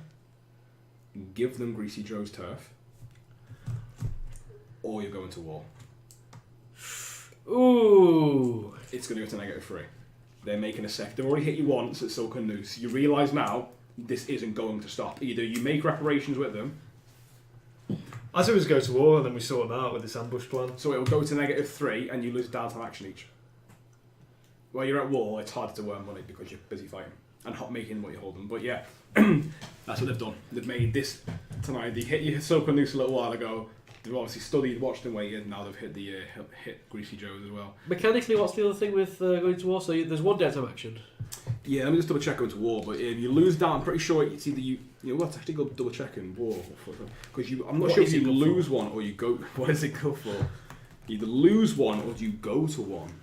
[SPEAKER 1] give them Greasy Joe's turf, or you're going to war.
[SPEAKER 3] Ooh!
[SPEAKER 1] It's going to go to -3. They're making a sec. They've already hit you once at Silk and Noose. You realise now this isn't going to stop. Either you make reparations with them.
[SPEAKER 2] I said we just go to war and then we sort them out with this ambush plan.
[SPEAKER 1] So it'll go to -3 and you lose downtime action each. While you're at war, it's harder to earn money because you're busy fighting and not making what you hold them. But yeah, that's what they've done. They've made this tonight. They hit you Silk and Noose a little while ago. They've obviously studied, watched and waited, and now they've hit Greasy Joe's as well.
[SPEAKER 3] Mechanically, what's the other thing with going to war? So there's one downtime action.
[SPEAKER 1] Yeah, let me just double check going to war. But if you lose down, I'm pretty sure it's either we'll have to actually go double check in war, because I'm not sure if you lose one or you go. What does it go for? You either lose one or do you go to one.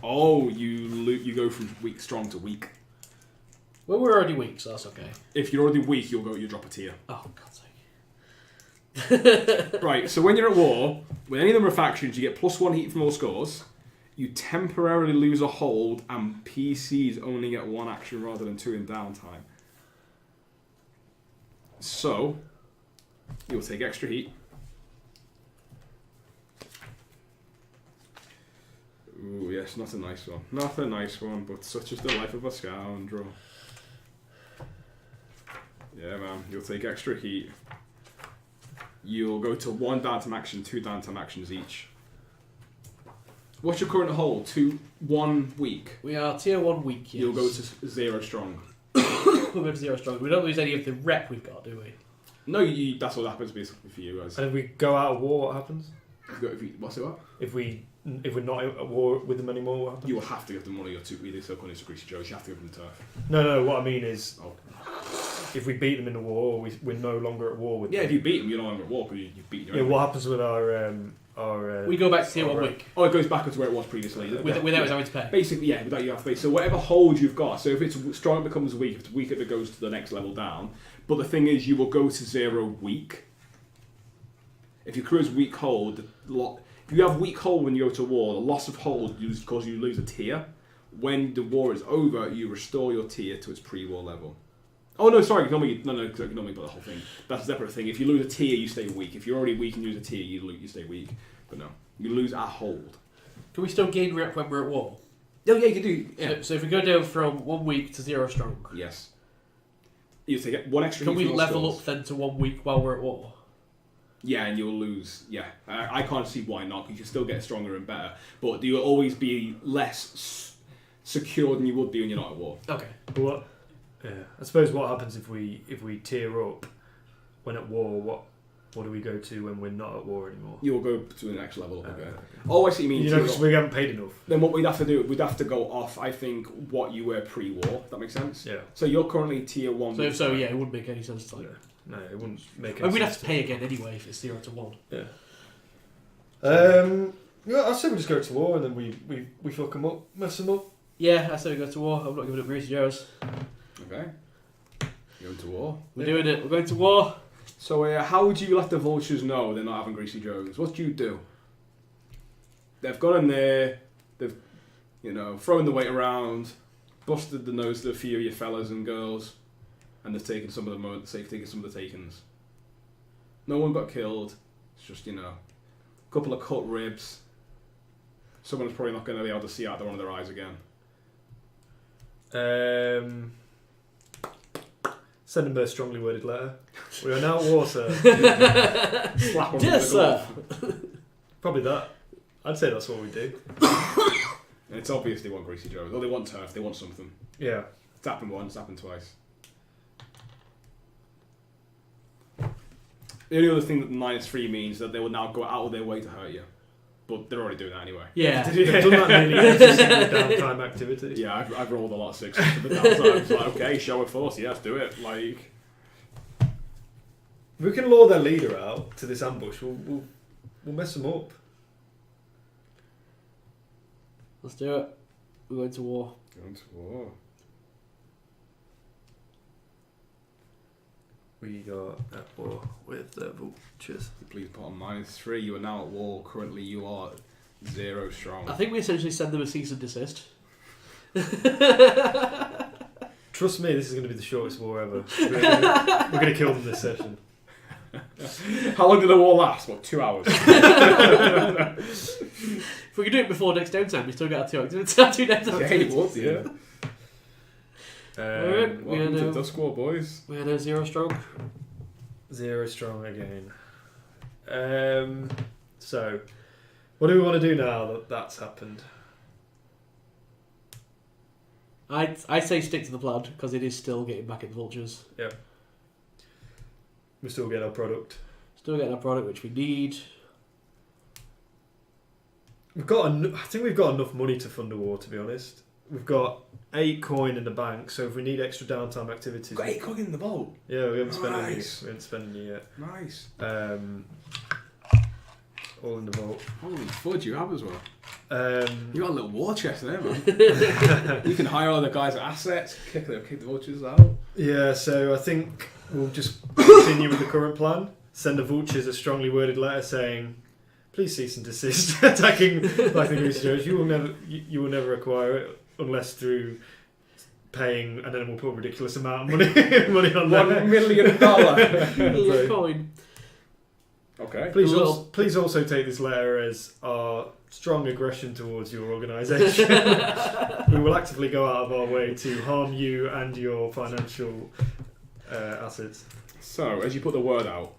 [SPEAKER 1] Oh, you go from weak strong to weak.
[SPEAKER 3] Well, we're already weak, so that's okay.
[SPEAKER 1] If you're already weak, you drop a tier.
[SPEAKER 3] Oh, God's sake.
[SPEAKER 1] Right, so when you're at war, with any number of factions, you get +1 heat from all scores. You temporarily lose a hold, and PCs only get 1 action rather than 2 in downtime. So, you'll take extra heat. Ooh, yes, not a nice one. Not a nice one, but such is the life of a scoundrel. Yeah, man, you'll take extra heat. You'll go to 1 downtime action, 2 downtime actions each. What's your current hold? 1 weak.
[SPEAKER 3] We are tier 1 weak, yes.
[SPEAKER 1] You'll go to 0 strong.
[SPEAKER 3] We'll go to 0 strong. We don't lose any of the rep we've got, do we?
[SPEAKER 1] No, that's what happens basically for you guys.
[SPEAKER 2] And if we go out of war, what happens?
[SPEAKER 1] What's it what?
[SPEAKER 2] If we're not at war with them anymore, what happens?
[SPEAKER 1] You will have to give them one of your two. They still call it Greasy Joes. You have to give them turf.
[SPEAKER 2] No. What I mean is, if we beat them in the war, we're no longer at war with them.
[SPEAKER 1] Yeah, if you beat them, you're no longer at war because you've beaten your
[SPEAKER 2] enemy.
[SPEAKER 1] What
[SPEAKER 2] happens with our
[SPEAKER 3] we go back to tier 1 week.
[SPEAKER 1] Oh, it goes back to where it was previously.
[SPEAKER 3] Without having to pay.
[SPEAKER 1] Basically, yeah, without you have to pay. So whatever hold you've got, so if it's strong it becomes weak, if it's weak it goes to the next level down. But the thing is, you will go to 0 weak. If your crew is weak hold, if you have weak hold when you go to war, the loss of hold causes you lose a tier. When the war is over, you restore your tier to its pre-war level. Oh no, sorry, ignore me about the whole thing. That's a separate thing. If you lose a tier, you stay weak. If you're already weak and you lose a tier, you stay weak. But no, you lose at hold.
[SPEAKER 3] Can we still gain rep when we're at war?
[SPEAKER 1] Oh yeah, you can do. Yeah.
[SPEAKER 3] So if we go down from 1 week to 0 strong,
[SPEAKER 1] yes. You get 1 extra.
[SPEAKER 3] Can we level up then to 1 week while we're at war?
[SPEAKER 1] Yeah, and you'll lose. Yeah, I can't see why not. You can still get stronger and better, but you'll always be less secure than you would be when you're not at war.
[SPEAKER 3] Okay.
[SPEAKER 2] What? Yeah, I suppose what happens if we tier up when at war? What do we go to when we're not at war anymore?
[SPEAKER 1] You'll go to the next level. Okay. Oh, I see. You mean
[SPEAKER 2] because we haven't paid enough.
[SPEAKER 1] Then what we'd have to do, we'd have to go off. I think what you were pre-war. If that makes sense.
[SPEAKER 2] Yeah.
[SPEAKER 1] So you're currently tier 1.
[SPEAKER 3] So yeah, it wouldn't make any sense to like.
[SPEAKER 2] Yeah. No, it wouldn't make
[SPEAKER 3] any sense. We'd have to pay again anyway if it's 0 to 1.
[SPEAKER 2] Yeah. Yeah, I'd say we just go to war and then we fuck them up, mess them up.
[SPEAKER 3] Yeah, I say we go to war. I'm not giving up Greasy Joes.
[SPEAKER 1] Okay. Going to war.
[SPEAKER 3] We're doing it. We're going to war.
[SPEAKER 1] So how would you let the vultures know they're not having Greasy Joes? What do you do? They've gone in there. They've, thrown the weight around, busted the nose of a few of your fellas and girls, and they've taken some of the takings. No one got killed. It's just a couple of cut ribs. Someone's probably not going to be able to see out of one of their eyes again.
[SPEAKER 2] Send them a strongly worded letter. We are now at war, sir.
[SPEAKER 1] Slap them
[SPEAKER 3] yes, sir.
[SPEAKER 2] Probably that. I'd say that's what we do.
[SPEAKER 1] And it's obvious they want Greasy Joes. Or they want turf. They want something.
[SPEAKER 2] Yeah.
[SPEAKER 1] It's happened once. Happened twice. The only other thing that the -3 means that they will now go out of their way to hurt you. But they're already doing that anyway.
[SPEAKER 3] Yeah.
[SPEAKER 2] They've done that nearly every single downtime activity.
[SPEAKER 1] Yeah, I've rolled a lot of 6s for the downtime. It's like, okay, show of force, yes, do it. Like,
[SPEAKER 2] if we can lure their leader out to this ambush, we'll mess them up.
[SPEAKER 3] Let's do it. We're going to war.
[SPEAKER 1] Going to war.
[SPEAKER 2] We are at war with the vultures.
[SPEAKER 1] Please put on -3. You are now at war. Currently, you are 0 strong.
[SPEAKER 3] I think we essentially send them a cease and desist.
[SPEAKER 2] Trust me, this is going to be the shortest war ever. We're going to kill them this session.
[SPEAKER 1] How long did the war last? What, 2 hours?
[SPEAKER 3] If we can do it before next downtime, we still get our 2 downtime.
[SPEAKER 1] Yeah, it would, yeah.
[SPEAKER 3] Alright,
[SPEAKER 1] welcome to Doskvol, boys.
[SPEAKER 3] We had a 0 strong.
[SPEAKER 2] 0 strong again. So, what do we want to do now that that's happened?
[SPEAKER 3] I'd say stick to the plan, because it is still getting back at the vultures.
[SPEAKER 2] Yeah. We still get our product.
[SPEAKER 3] Still getting our product, which we need.
[SPEAKER 2] I think we've got enough money to fund a war, to be honest. We've got 8 coin in the bank, so if we need extra downtime activities...
[SPEAKER 1] Got 8 coin in the boat?
[SPEAKER 2] Yeah, we haven't spent any.
[SPEAKER 1] Nice.
[SPEAKER 2] We haven't spent any yet.
[SPEAKER 1] Nice.
[SPEAKER 2] All in the vault.
[SPEAKER 1] Holy fudge, you have as well. You got a little war chest there, man. You can hire all the guys' assets, kick the vultures out.
[SPEAKER 2] Yeah, so I think we'll just continue with the current plan. Send the vultures a strongly worded letter saying, please cease and desist attacking Black the Greasy Joes. You will never acquire it unless through paying, and then we'll put a ridiculous amount of money on that.
[SPEAKER 1] $1 million.
[SPEAKER 3] Little coin.
[SPEAKER 1] Okay.
[SPEAKER 2] Please also take this letter as our strong aggression towards your organisation. We will actively go out of our way to harm you and your financial assets.
[SPEAKER 1] So, as you put the word out,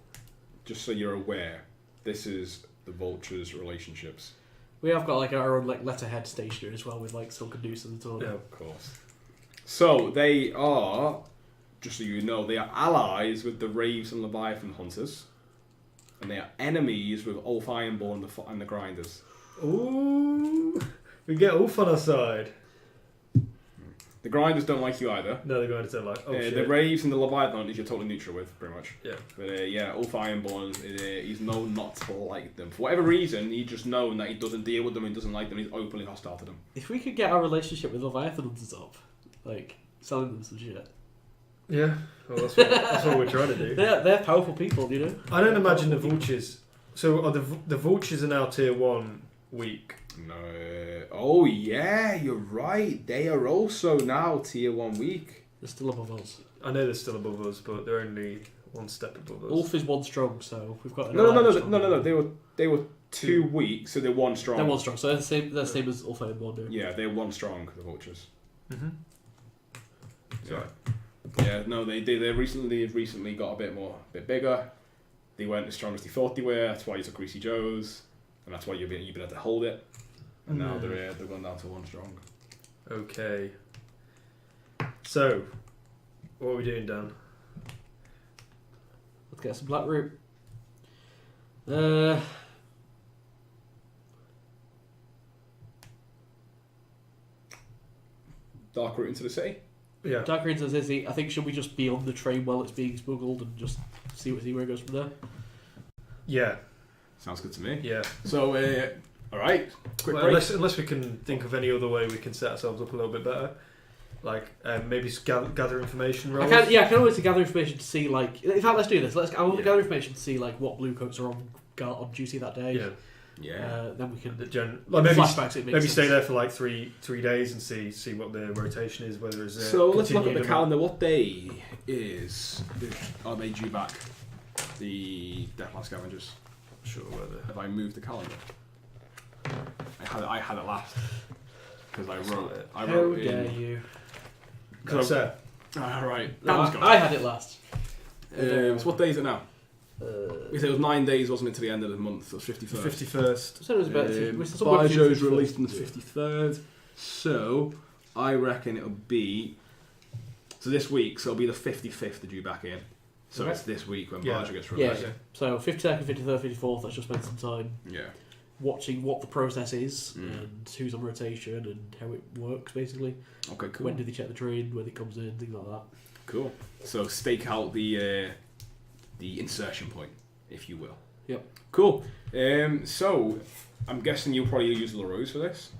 [SPEAKER 1] just so you're aware, this is the vultures' relationships.
[SPEAKER 3] We have got our own letterhead stationer as well with some caduceus and all.
[SPEAKER 1] Yeah, of course. So they are just so you know, they are allies with the Wraiths and Leviathan Hunters, and they are enemies with Ulf Ironborn and the Grinders.
[SPEAKER 2] Ooh, we get Ulf on our side.
[SPEAKER 1] The Grinders don't like you either.
[SPEAKER 2] No, the Grinders don't like. Oh shit.
[SPEAKER 1] The Wraiths and the Leviathan Hunters you're totally neutral with, pretty much.
[SPEAKER 2] Yeah.
[SPEAKER 1] But yeah, Ulf Ironborn, he's known not to like them. For whatever reason, he's just known that he doesn't deal with them and doesn't like them. He's openly hostile to them.
[SPEAKER 3] If we could get our relationship with Leviathan Hunters up, like selling them some shit.
[SPEAKER 2] Yeah, well, that's what we're trying to do.
[SPEAKER 3] They're powerful people, you know.
[SPEAKER 2] I don't imagine the Vultures. So are the Vultures are now tier 1 weak.
[SPEAKER 1] No. Oh yeah, you're right. They are also now tier 1 weak.
[SPEAKER 3] They're still above us.
[SPEAKER 2] I know they're still above us, but they're only one step above us.
[SPEAKER 3] Ulf is 1 strong, so we've got.
[SPEAKER 1] No. They were 2 weak, so they're 1 strong.
[SPEAKER 3] They're 1 strong, so they're the same as Ulf and 1.
[SPEAKER 1] Yeah, they're 1 strong. The Vultures.
[SPEAKER 2] Mhm.
[SPEAKER 1] Yeah. Yeah. No, they recently got a bit bigger. They weren't as strong as they thought they were. That's why you took Greasy Joe's, and that's why you've been able to hold it. And now they're gone down to 1 strong.
[SPEAKER 2] Okay. So, what are we doing, Dan?
[SPEAKER 3] Let's get some black root.
[SPEAKER 1] Dark route into the city.
[SPEAKER 2] Yeah.
[SPEAKER 3] Dark route into the city. I think should we just be on the train while it's being smuggled and just see where it goes from there?
[SPEAKER 2] Yeah.
[SPEAKER 1] Sounds good to me.
[SPEAKER 2] Yeah.
[SPEAKER 1] So, all right. Quick break.
[SPEAKER 2] Unless we can think of any other way we can set ourselves up a little bit better. Like maybe gather information rolls.
[SPEAKER 3] I can always gather information to see, like, in fact, let's do this. I want to gather information to see like what blue coats are on duty that day.
[SPEAKER 2] Yeah.
[SPEAKER 1] Yeah.
[SPEAKER 3] Then we can
[SPEAKER 2] flashbacks. Maybe
[SPEAKER 3] sense.
[SPEAKER 2] Stay there for like three days and see what the rotation is. Whether it's
[SPEAKER 1] so let's look at the calendar. What day are they due back? The Deathland Scavengers.
[SPEAKER 2] Sure. Whether
[SPEAKER 1] have I moved the calendar? I had it last because I wrote it.
[SPEAKER 3] How dare you?
[SPEAKER 1] Right.
[SPEAKER 3] I had it last.
[SPEAKER 1] So what day is it now? We said it was 9 days, wasn't it, to the end of the month? It was 51st.
[SPEAKER 2] 51st.
[SPEAKER 3] So it was about.
[SPEAKER 1] Barjo's released on the 53rd. So I reckon it'll be. So this week, so it'll be the 55th they're due back in. So it's this week when Barjo gets released.
[SPEAKER 3] Yeah. So 52nd, 53rd, 54th. Let's just spend some time.
[SPEAKER 1] Yeah.
[SPEAKER 3] Watching what the process is and who's on rotation and how it works, basically.
[SPEAKER 1] Okay, cool.
[SPEAKER 3] When do they check the train? When it comes in, things like that.
[SPEAKER 1] Cool. So stake out the insertion point, if you will.
[SPEAKER 3] Yep.
[SPEAKER 1] Cool. So I'm guessing you'll probably use LaRose for this.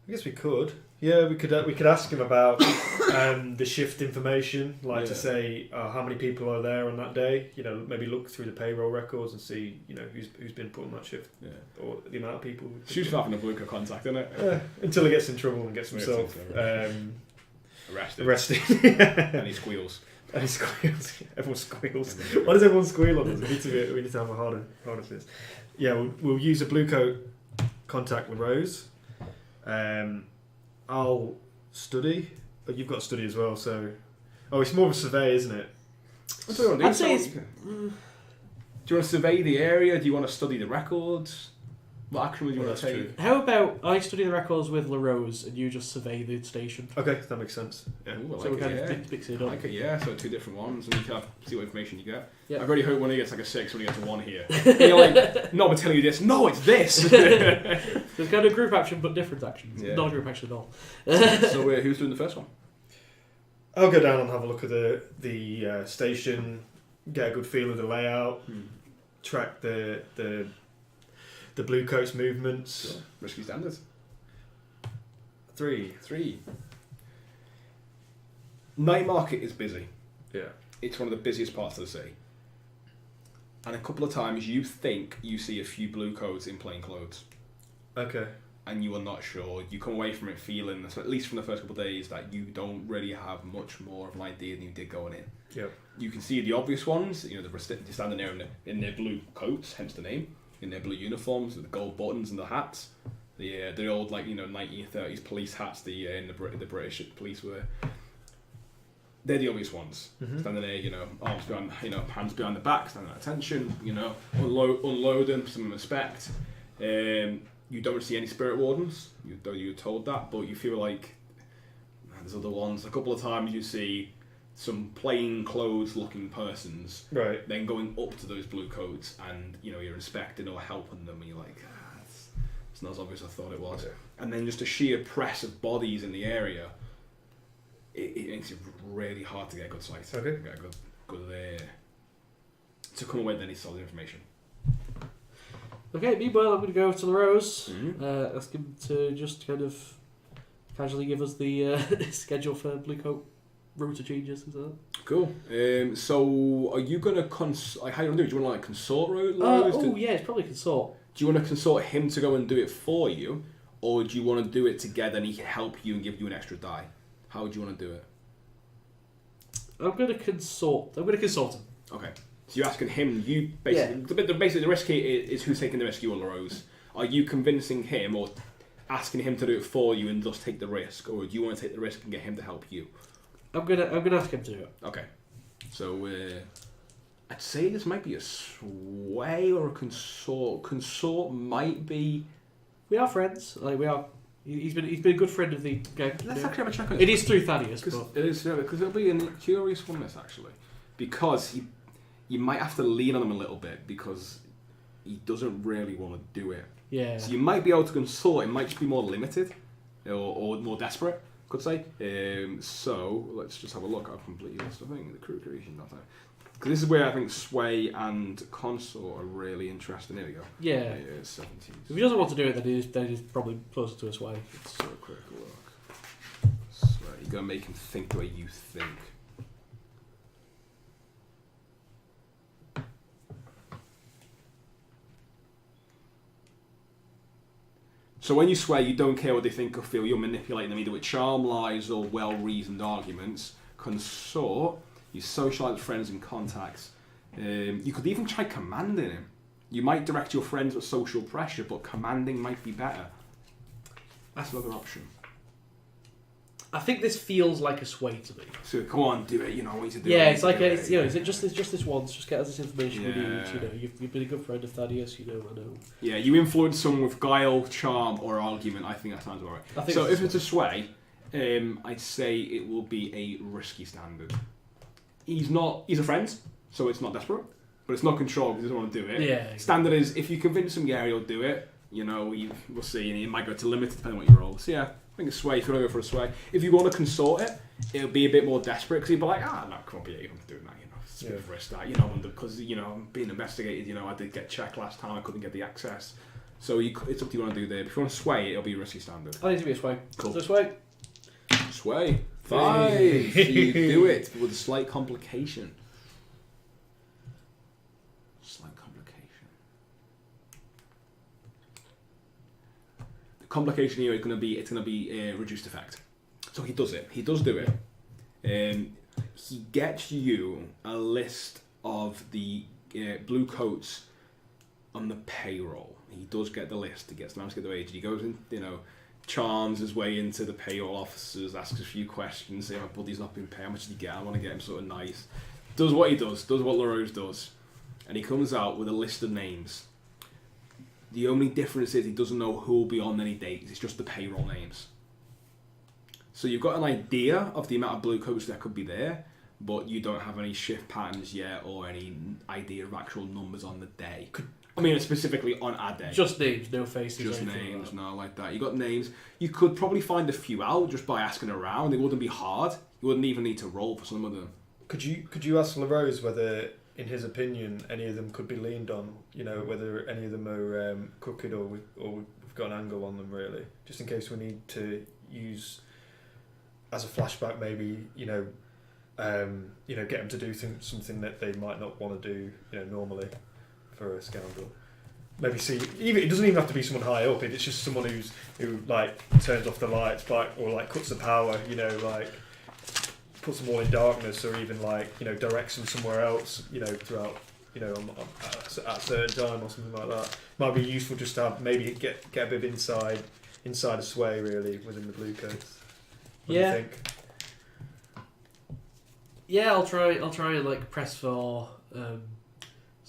[SPEAKER 2] I guess we could. Yeah, we could ask him about the shift information, to say how many people are there on that day. You know, maybe look through the payroll records and see who's been put on that shift, or the amount of people.
[SPEAKER 1] She's having a Bluker contact, isn't it?
[SPEAKER 2] Until he gets in trouble and gets himself arrested.
[SPEAKER 1] And he squeals.
[SPEAKER 2] And he squeals. Everyone squeals. Why does everyone squeal on us? We need to have a harder list. Yeah, we'll use a blue coat contact with Rose. I'll study. Oh, you've got to study as well, so... Oh, it's more of a survey, isn't it?
[SPEAKER 3] I'd say it's...
[SPEAKER 1] Do you want to survey the area? Do you want to study the records? What action would you want to take?
[SPEAKER 2] True.
[SPEAKER 3] How about I study the records with LaRose and you just survey the station?
[SPEAKER 2] Okay, that makes sense. Yeah.
[SPEAKER 1] Ooh,
[SPEAKER 3] So we kind of mix it up.
[SPEAKER 1] I like it, yeah. So 2 different ones, and you can see what information you get.
[SPEAKER 3] Yeah.
[SPEAKER 1] I really hope one of you gets like a 6, when you gets a 1 here. And you're like, no, we're telling you this. No, it's this.
[SPEAKER 3] There's kind of group action, but different actions.
[SPEAKER 1] Yeah.
[SPEAKER 3] Not a group action at all.
[SPEAKER 1] So who's doing the first one?
[SPEAKER 2] I'll go down and have a look at the station, get a good feel of the layout, track the blue coats movements.
[SPEAKER 1] Sure. Risky standards.
[SPEAKER 2] 3.
[SPEAKER 1] Night market is busy.
[SPEAKER 2] Yeah.
[SPEAKER 1] It's one of the busiest parts of the city. And a couple of times you think you see a few blue coats in plain clothes.
[SPEAKER 2] Okay.
[SPEAKER 1] And you are not sure. You come away from it feeling, so at least from the first couple of days, that you don't really have much more of an idea than you did going in.
[SPEAKER 2] Yep. You
[SPEAKER 1] can see the obvious ones. They're standing there in their blue coats, hence the name. In their blue uniforms with the gold buttons and the hats, the old 1930s police hats the British police wear. They're the obvious ones.
[SPEAKER 2] Mm-hmm.
[SPEAKER 1] Standing there, arms behind, hands behind the back, standing at attention. Unloading, some respect. You don't see any spirit wardens, though you're told that, but you feel like there's other ones. A couple of times you see some plain clothes looking persons,
[SPEAKER 2] right?
[SPEAKER 1] Then going up to those blue coats and you're inspecting or helping them, and you're like, it's not as obvious as I thought it was. Okay. And then just a sheer press of bodies in the area, it makes it really hard to get a good sight.
[SPEAKER 2] Okay.
[SPEAKER 1] Get a good to come away with any solid information.
[SPEAKER 3] Okay, meanwhile, I'm going to go to LaRose, ask him to just kind of casually give us the schedule for blue coat router changes, things like that.
[SPEAKER 1] Cool. So, are you going to how do you want to do it? Do you want to consult Rose?
[SPEAKER 3] Yeah, it's probably consult.
[SPEAKER 1] Do you want to consult him to go and do it for you, or do you want to do it together and he can help you and give you an extra die? How would you want to do it?
[SPEAKER 3] I'm going to consult him.
[SPEAKER 1] Okay. So you're asking him. You basically the risk here is who's taking the risk, you or LaRose. Are you convincing him or asking him to do it for you and just take the risk, or do you want to take the risk and get him to help you?
[SPEAKER 3] I'm gonna ask him to do it.
[SPEAKER 1] Okay. So I'd say this might be a sway or a consort. Consort might be.
[SPEAKER 3] We are friends. Like we are. He's been a good friend of the game.
[SPEAKER 1] Let's actually have a check on
[SPEAKER 3] it. It is through Thadeus.
[SPEAKER 1] It is because it'll be a curious one. This actually, because you might have to lean on him a little bit because he doesn't really want to do it.
[SPEAKER 3] Yeah.
[SPEAKER 1] So you might be able to consort. It might just be more limited, or more desperate. Could say. So let's just have a look. I've completely lost the thing. The crew creation data. Because this is where I think sway and consort are really interesting. Here we go.
[SPEAKER 3] Yeah.
[SPEAKER 1] 17.
[SPEAKER 3] If he doesn't want to do it, then he's probably closer to a sway.
[SPEAKER 1] It's so critical look. Sway. You gotta make him think the way you think. So when you swear, you don't care what they think or feel. You're manipulating them either with charm, lies, or well-reasoned arguments. Consort, you socialise with friends and contacts. You could even try commanding him. You might direct your friends with social pressure, but commanding might be better. That's another option.
[SPEAKER 3] I think this feels like a sway to me.
[SPEAKER 1] So come on, do it. I want you to do it.
[SPEAKER 3] Yeah, it's like is it just this once? Just get us this information we need. You've been a good friend of Thadeus. I know.
[SPEAKER 1] Yeah, you influence someone with guile, charm, or argument. I think that sounds alright. So if it's a sway, I'd say it will be a risky standard. He's a friend, so it's not desperate, but it's not control because he doesn't want to do it.
[SPEAKER 3] Yeah. Exactly.
[SPEAKER 1] Standard is if you convince him, he'll do it. We'll see, and it might go to limited depending on what you roll. So yeah, I think a sway. If you want to go for a sway, if you want to consort it, it'll be a bit more desperate because he'll be like, no, come on, be able to do that. It's a bit of a risk that, because I'm being investigated. I did get checked last time. I couldn't get the access. So it's up to you what you want to do there. But if you want to sway, it'll be a risky standard.
[SPEAKER 3] I need to be a sway.
[SPEAKER 1] Cool.
[SPEAKER 3] So sway.
[SPEAKER 1] Sway. 5. So you do it with a slight complication. The complication here is going to be reduced effect. So he does it. He does do it. He gets you a list of the blue coats on the payroll. He does get the list. He gets the man to get the wage. He goes in, charms his way into the payroll officers, asks a few questions, say, my buddy's not been paid, how much did he get? I want to get him sort of nice. Does what he does what LaRose does. And he comes out with a list of names. The only difference is he doesn't know who will be on any dates. It's just the payroll names. So you've got an idea of the amount of blue coats that could be there, but you don't have any shift patterns yet or any idea of actual numbers on the day. Specifically on our day.
[SPEAKER 3] Just names, no faces.
[SPEAKER 1] Just names, no, like that. You got names. You could probably find a few out just by asking around. It wouldn't be hard. You wouldn't even need to roll for some of them.
[SPEAKER 2] Could you ask LaRose whether, in his opinion, any of them could be leaned on? Whether any of them are crooked or we've got an angle on them, really, just in case we need to use as a flashback, maybe get them to do something that they might not want to do, normally. For a scoundrel, maybe see. Even it doesn't even have to be someone high up. It's just someone who turns off the lights, or cuts the power. Puts them all in darkness, or even directs them somewhere else. Throughout. At a certain time or something like that. Might be useful just to have maybe get a bit of inside a sway really within the blue coats. What do you think?
[SPEAKER 3] Yeah, I'll try and press for.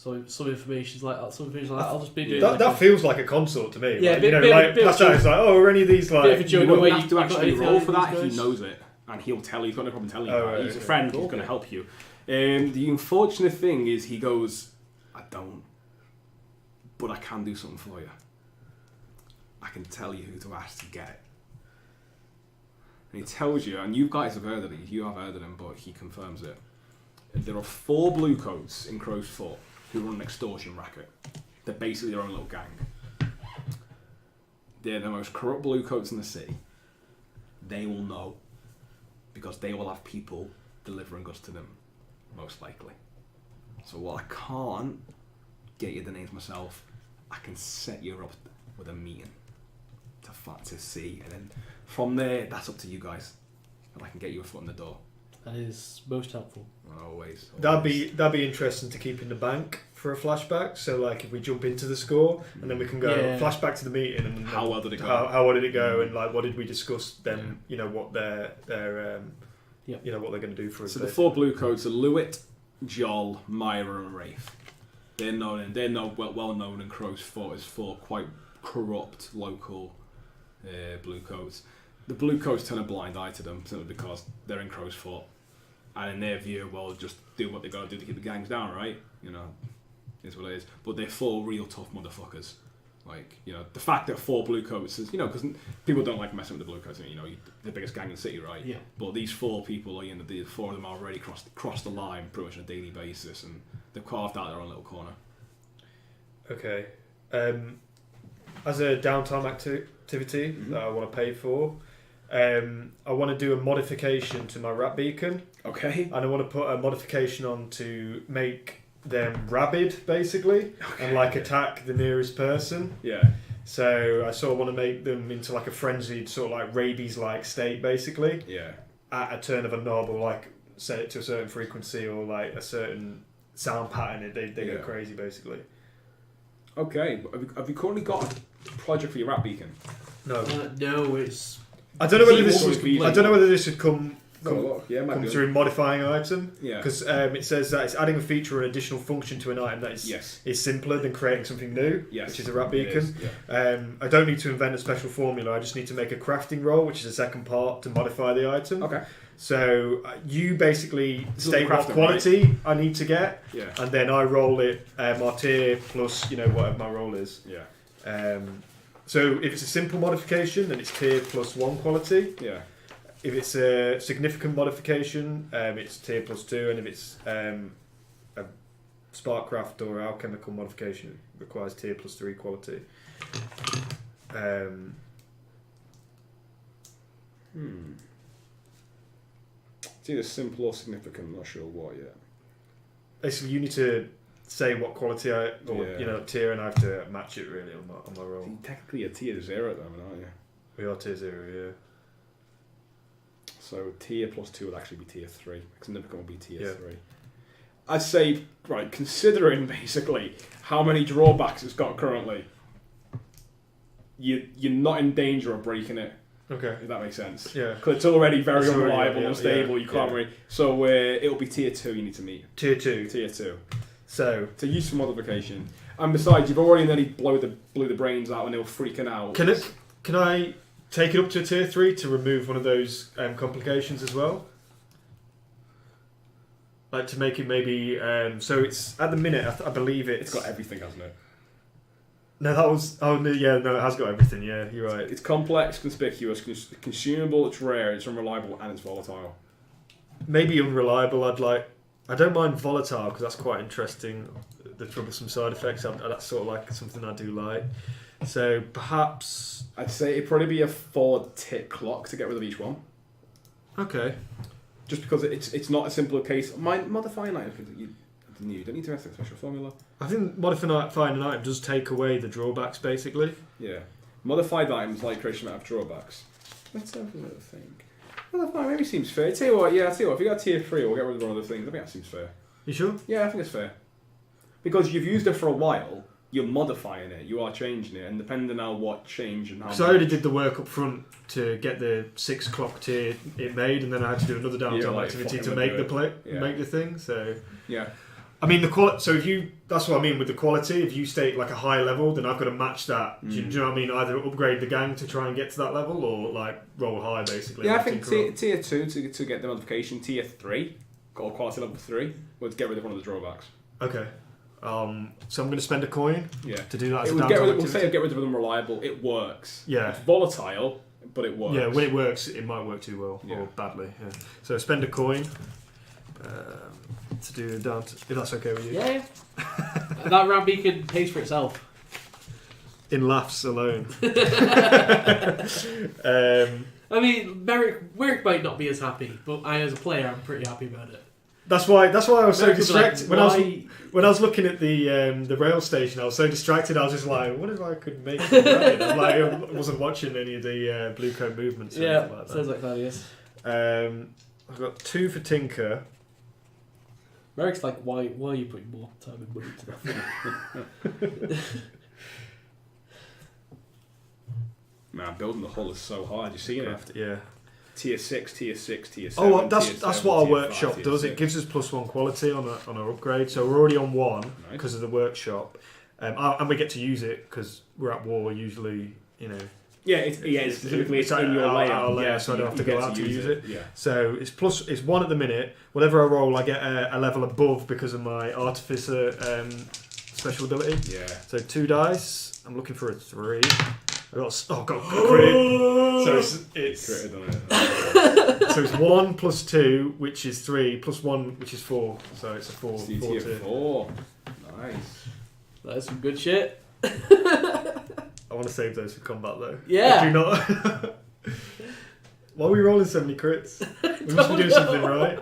[SPEAKER 3] Some information like that. I'll just be doing
[SPEAKER 2] that. Feels like a consort to me.
[SPEAKER 3] Yeah,
[SPEAKER 2] that's how it's like. Oh, are any of these like?
[SPEAKER 1] You wouldn't have to actually roll for that. He knows it. and he'll tell you. He's got no problem telling you.
[SPEAKER 2] Right,
[SPEAKER 1] he's a friend. He's going to help you. The unfortunate thing is, he goes, I don't, but I can do something for you. I can tell you who to ask to get it. And he tells you, and you guys have heard of it. You have heard of him, but he confirms it. There are 4 bluecoats in Crow's Foot who run an extortion racket. They're basically their own little gang. They're the most corrupt bluecoats in the city. They will know, because they will have people delivering goods to them, most likely. So while I can't get you the names myself, I can set you up with a meeting to see, and then from there, that's up to you guys. And I can get you a foot in the door.
[SPEAKER 3] That is most helpful.
[SPEAKER 1] Always.
[SPEAKER 2] That'd be interesting to keep in the bank for a flashback. So like if we jump into the score and then we can go flashback to the meeting and
[SPEAKER 1] how well did it go?
[SPEAKER 2] How well did it go? And like what did we discuss then? You know what their you know what they're going to do for us.
[SPEAKER 1] So the 4 bluecoats are Eliot, Joel, Myra, and Rafe. They're well known in Crow's Foot as 4 quite corrupt local bluecoats. The bluecoats turn a blind eye to them simply because they're in Crow's Foot, and in their view, well, just do what they got to do to keep the gangs down, right? You know, is what it is. But they're 4 real tough motherfuckers. Like, you know, the fact that 4 bluecoats is, you know, because people don't like messing with the bluecoats. You know, the biggest gang in the city, right?
[SPEAKER 3] Yeah. But
[SPEAKER 1] these 4 people, you know, the 4 of them already crossed the line pretty much on a daily basis, and they've carved out their own little corner.
[SPEAKER 2] Okay. As a downtime activity that I want to pay for, I want to do a modification to my rat beacon.
[SPEAKER 1] Okay.
[SPEAKER 2] And I want to put a modification on to make them rabid, basically, and like attack the nearest person.
[SPEAKER 1] Yeah.
[SPEAKER 2] So I sort of want to make them into like a frenzied sort of like rabies-like state, basically.
[SPEAKER 1] Yeah.
[SPEAKER 2] At a turn of a knob, or like set it to a certain frequency or like a certain sound pattern, they go crazy, basically.
[SPEAKER 1] Okay. Have you currently got a project for your rat beacon?
[SPEAKER 3] No, it's.
[SPEAKER 2] I don't know whether this would come through modifying an item.
[SPEAKER 1] Yeah.
[SPEAKER 2] Because it says that it's adding a feature or an additional function to an item that is simpler than creating something new, which is a rat beacon. I don't need to invent a special formula. I just need to make a crafting roll, which is the second part to modify the item.
[SPEAKER 1] Okay.
[SPEAKER 2] So you basically state what quality I need to get, and then I roll it my tier plus whatever my roll is.
[SPEAKER 1] Yeah.
[SPEAKER 2] So if it's a simple modification, then it's tier plus 1 quality.
[SPEAKER 1] Yeah.
[SPEAKER 2] If it's a significant modification, it's tier plus 2, and if it's a sparkcraft or alchemical modification, it requires tier plus 3 quality.
[SPEAKER 1] It's either simple or significant. I'm not sure what yet.
[SPEAKER 2] Basically, you need to say what quality tier, and I have to match it really on my roll.
[SPEAKER 1] Technically, a tier 0 at the moment, aren't you?
[SPEAKER 2] We are tier 0, yeah.
[SPEAKER 1] So tier plus 2 would actually be tier 3. Significant would be tier 3. I'd say, right, considering basically how many drawbacks it's got currently, you're not in danger of breaking it.
[SPEAKER 2] Okay.
[SPEAKER 1] If that makes sense.
[SPEAKER 2] Yeah.
[SPEAKER 1] Because it's already very unreliable, unstable, you can't really... So it'll be tier 2 you need to meet.
[SPEAKER 2] Tier 2.
[SPEAKER 1] Tier 2.
[SPEAKER 2] So...
[SPEAKER 1] It's a useful modification. And besides, you've already nearly blew the brains out and they were freaking out.
[SPEAKER 2] Can I take it up to a tier 3 to remove one of those complications as well? Like to make it maybe... so it's... At the minute, I believe
[SPEAKER 1] it's got everything, hasn't it?
[SPEAKER 2] No, that was... Oh, no, yeah, no, it has got everything, yeah, you're right.
[SPEAKER 1] It's complex, conspicuous, consumable, it's rare, it's unreliable, and it's volatile.
[SPEAKER 2] Maybe unreliable, I don't mind volatile, because that's quite interesting, the troublesome side effects. That's sort of like something I do like. So, perhaps...
[SPEAKER 1] I'd say it'd probably be a 4-tick clock to get rid of each one.
[SPEAKER 2] Okay.
[SPEAKER 1] Just because it's not a simple case. Modifying items, you don't need to have a special formula.
[SPEAKER 2] I think modifying an item does take away the drawbacks, basically.
[SPEAKER 1] Yeah. Modified items like creation might have drawbacks. Let's have a little think. Modify maybe seems fair. Tell you what, if you got tier 3, we'll get rid of one of the things. I think that seems fair.
[SPEAKER 2] You sure?
[SPEAKER 1] Yeah, I think it's fair. Because you've used it for a while, you're modifying it, you are changing it, and depending on what change and how...
[SPEAKER 2] So I already did the work up front to get the 6 o'clock tier it made, and then I had to do another downtime activity to make make the thing, so...
[SPEAKER 1] Yeah.
[SPEAKER 2] I mean, the quality. So that's what I mean with the quality. If you stay at like a high level, then I've got to match that. Do you know what I mean? Either upgrade the gang to try and get to that level, or like roll high basically.
[SPEAKER 1] Yeah, I think tier 2 to get the modification. Tier 3, got quality level 3, would get rid of one of the drawbacks.
[SPEAKER 2] Okay. So I'm going to spend a coin. To do that. As
[SPEAKER 1] we'll get rid of them reliable. It works.
[SPEAKER 2] Yeah.
[SPEAKER 1] It's volatile, but it works.
[SPEAKER 2] Yeah, when it works, it might work too well or badly. Yeah. So spend a coin. To do dance, if that's okay with you.
[SPEAKER 3] Yeah. That round beacon pays for itself.
[SPEAKER 2] In laughs alone.
[SPEAKER 3] I mean, Merrick might not be as happy, but I, as a player, I'm pretty happy about it.
[SPEAKER 2] That's why I was so distracted
[SPEAKER 3] like,
[SPEAKER 2] when I was looking at the rail station. I was so distracted. I was just like, "What if I could make it right?" I'm like, I wasn't watching any of the blue code movements. Or anything like that.
[SPEAKER 3] Sounds like Thaddeus.
[SPEAKER 2] I've got 2 for Tinker.
[SPEAKER 3] Merrick's like, why are you putting more time and money into that?
[SPEAKER 1] Man, building the hull is so hard. You see it?
[SPEAKER 2] Yeah.
[SPEAKER 1] Tier 6, tier 6, tier 7.
[SPEAKER 2] Oh, that's what our workshop does. It gives us +1 quality on our upgrade. So we're already on 1 because of the workshop, and we get to use it because we're at war usually.
[SPEAKER 1] It's specifically in your layout.
[SPEAKER 2] So I don't have to go out to use it.
[SPEAKER 1] Yeah.
[SPEAKER 2] So it's 1 at the minute. Whatever I roll, I get a level above because of my artificer special ability.
[SPEAKER 1] Yeah.
[SPEAKER 2] So 2 dice. I'm looking for a 3. I've got crit. So it's
[SPEAKER 1] critted on it.
[SPEAKER 2] So it's 1 + 2, which is 3, + 1, which is 4. So it's a 4.
[SPEAKER 1] Tier 4. Nice.
[SPEAKER 3] That's some good shit.
[SPEAKER 2] I want to save those for combat though.
[SPEAKER 3] Yeah.
[SPEAKER 2] I do not. Why are we rolling so many crits? We must be doing something right.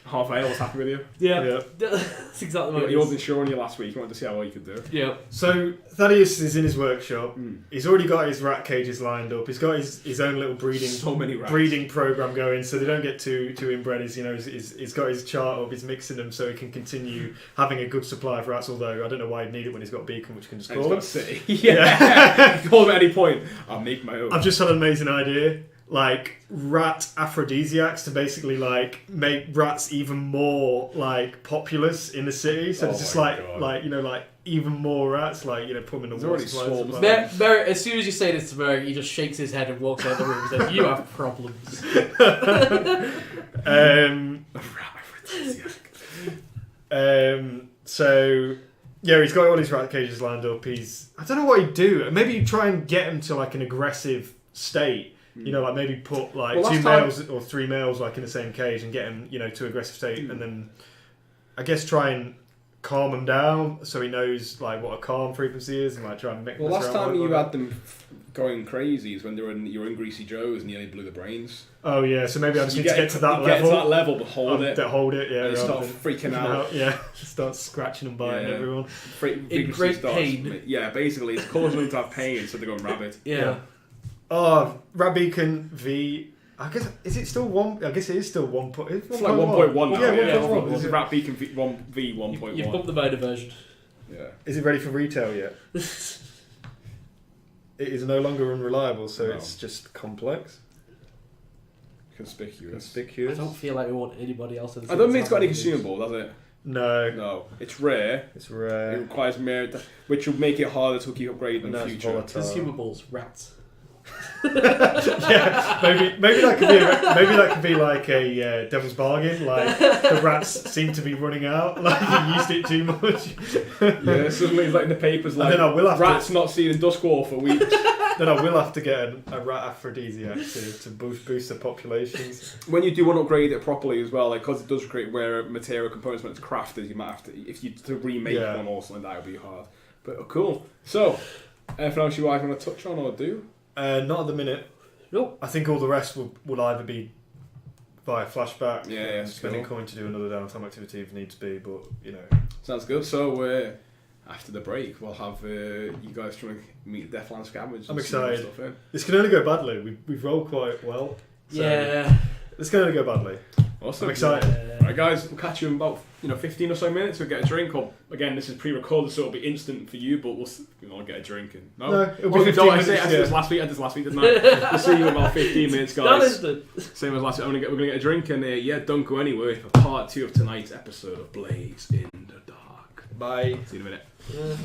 [SPEAKER 1] Half I was happy with you.
[SPEAKER 3] Yeah. That's exactly what
[SPEAKER 1] you wasn't sure on you last week. You wanted to see how well you could do.
[SPEAKER 3] Yeah.
[SPEAKER 2] So Thaddeus is in his workshop. He's already got his rat cages lined up. He's got his own little breeding program going, so they don't get too inbred. He's got his chart up. He's mixing them so he can continue having a good supply of rats. Although I don't know why he'd need it when he's got a beacon, which can just call it.
[SPEAKER 1] Yeah. Call him at any point. I'll make my own.
[SPEAKER 2] I've just had an amazing idea. Like rat aphrodisiacs to basically like make rats even more like populous in the city. So it's just like even more rats, like put them in the water supplies.
[SPEAKER 3] Merrick, as soon as you say this to Merrick, he just shakes his head and walks out the room and says, "You have problems."
[SPEAKER 1] Rat aphrodisiac.
[SPEAKER 2] So yeah, he's got all his rat cages lined up. I don't know what he'd do. Maybe you try and get him to like an aggressive state. Like maybe put like 2 males or 3 males like in the same cage and get him, to aggressive state, and then I guess try and calm him down so he knows like what a calm frequency is, and like try and make.
[SPEAKER 1] Well, last time you had them going crazy is when you were in Greasy Joe's and you nearly blew the brains.
[SPEAKER 2] Oh yeah, so maybe I just need to get to that level. Get to
[SPEAKER 1] that level, but hold it.
[SPEAKER 2] Hold it, yeah.
[SPEAKER 1] And start freaking out.
[SPEAKER 2] Yeah, start scratching and biting everyone.
[SPEAKER 3] In great pain.
[SPEAKER 1] Yeah, basically it's causing them to have pain, so they're going rabid.
[SPEAKER 3] Yeah.
[SPEAKER 2] Oh, Rat Beacon V. I guess is it still 1? I guess it is still 1.
[SPEAKER 1] It's like 1.1 now.
[SPEAKER 2] Yeah, 1.1.
[SPEAKER 1] It's Rat Beacon V 1.1.
[SPEAKER 3] You've bumped the beta version.
[SPEAKER 1] Yeah.
[SPEAKER 2] Is it ready for retail yet? It is no longer unreliable, so it's just complex.
[SPEAKER 1] Conspicuous.
[SPEAKER 3] I don't feel like we want anybody else.
[SPEAKER 1] I don't think it's got any consumable, does it?
[SPEAKER 2] No.
[SPEAKER 1] It's rare. It requires merit, which will make it harder to keep upgrading in the future.
[SPEAKER 3] Consumables, rats.
[SPEAKER 2] Yeah, maybe that could be like a devil's bargain. Like the rats seem to be running out. Like you used it too much.
[SPEAKER 1] Yeah, suddenly it's like in the papers like
[SPEAKER 2] then I will have
[SPEAKER 1] rats not seen in Doskvol for weeks.
[SPEAKER 2] Then I will have to get a rat aphrodisiac to boost the populations.
[SPEAKER 1] When you do want to upgrade it properly as well, like because it does create rare material components when it's crafted, you might have to to remake one or something, that would be hard. But cool. So, anything else you guys want to touch on or do?
[SPEAKER 2] Not at the minute.
[SPEAKER 3] Nope.
[SPEAKER 2] I think all the rest will either be via flashback.
[SPEAKER 1] Yeah,
[SPEAKER 2] spending coin to do another downtime activity if needs be, but
[SPEAKER 1] Sounds good. So after the break, we'll have you guys trying to meet the Deathland Scavengers.
[SPEAKER 2] I'm excited. This can only go badly. We've rolled quite well. So
[SPEAKER 3] yeah.
[SPEAKER 2] This can only go badly.
[SPEAKER 1] Awesome.
[SPEAKER 2] I'm excited.
[SPEAKER 1] Alright guys, we'll catch you in about 15 or so minutes. We'll get a drink. Or again, this is pre-recorded, so it'll be instant for you. But we'll get a drink. And
[SPEAKER 2] no, it'll be 15 minutes.
[SPEAKER 1] I did this last week, didn't I? We'll see you in about 15 minutes, guys. Same as last week. We're gonna get a drink, and don't go anywhere for part 2 of tonight's episode of Blaze in the Dark.
[SPEAKER 2] Bye.
[SPEAKER 1] See you in a minute.
[SPEAKER 3] Yeah.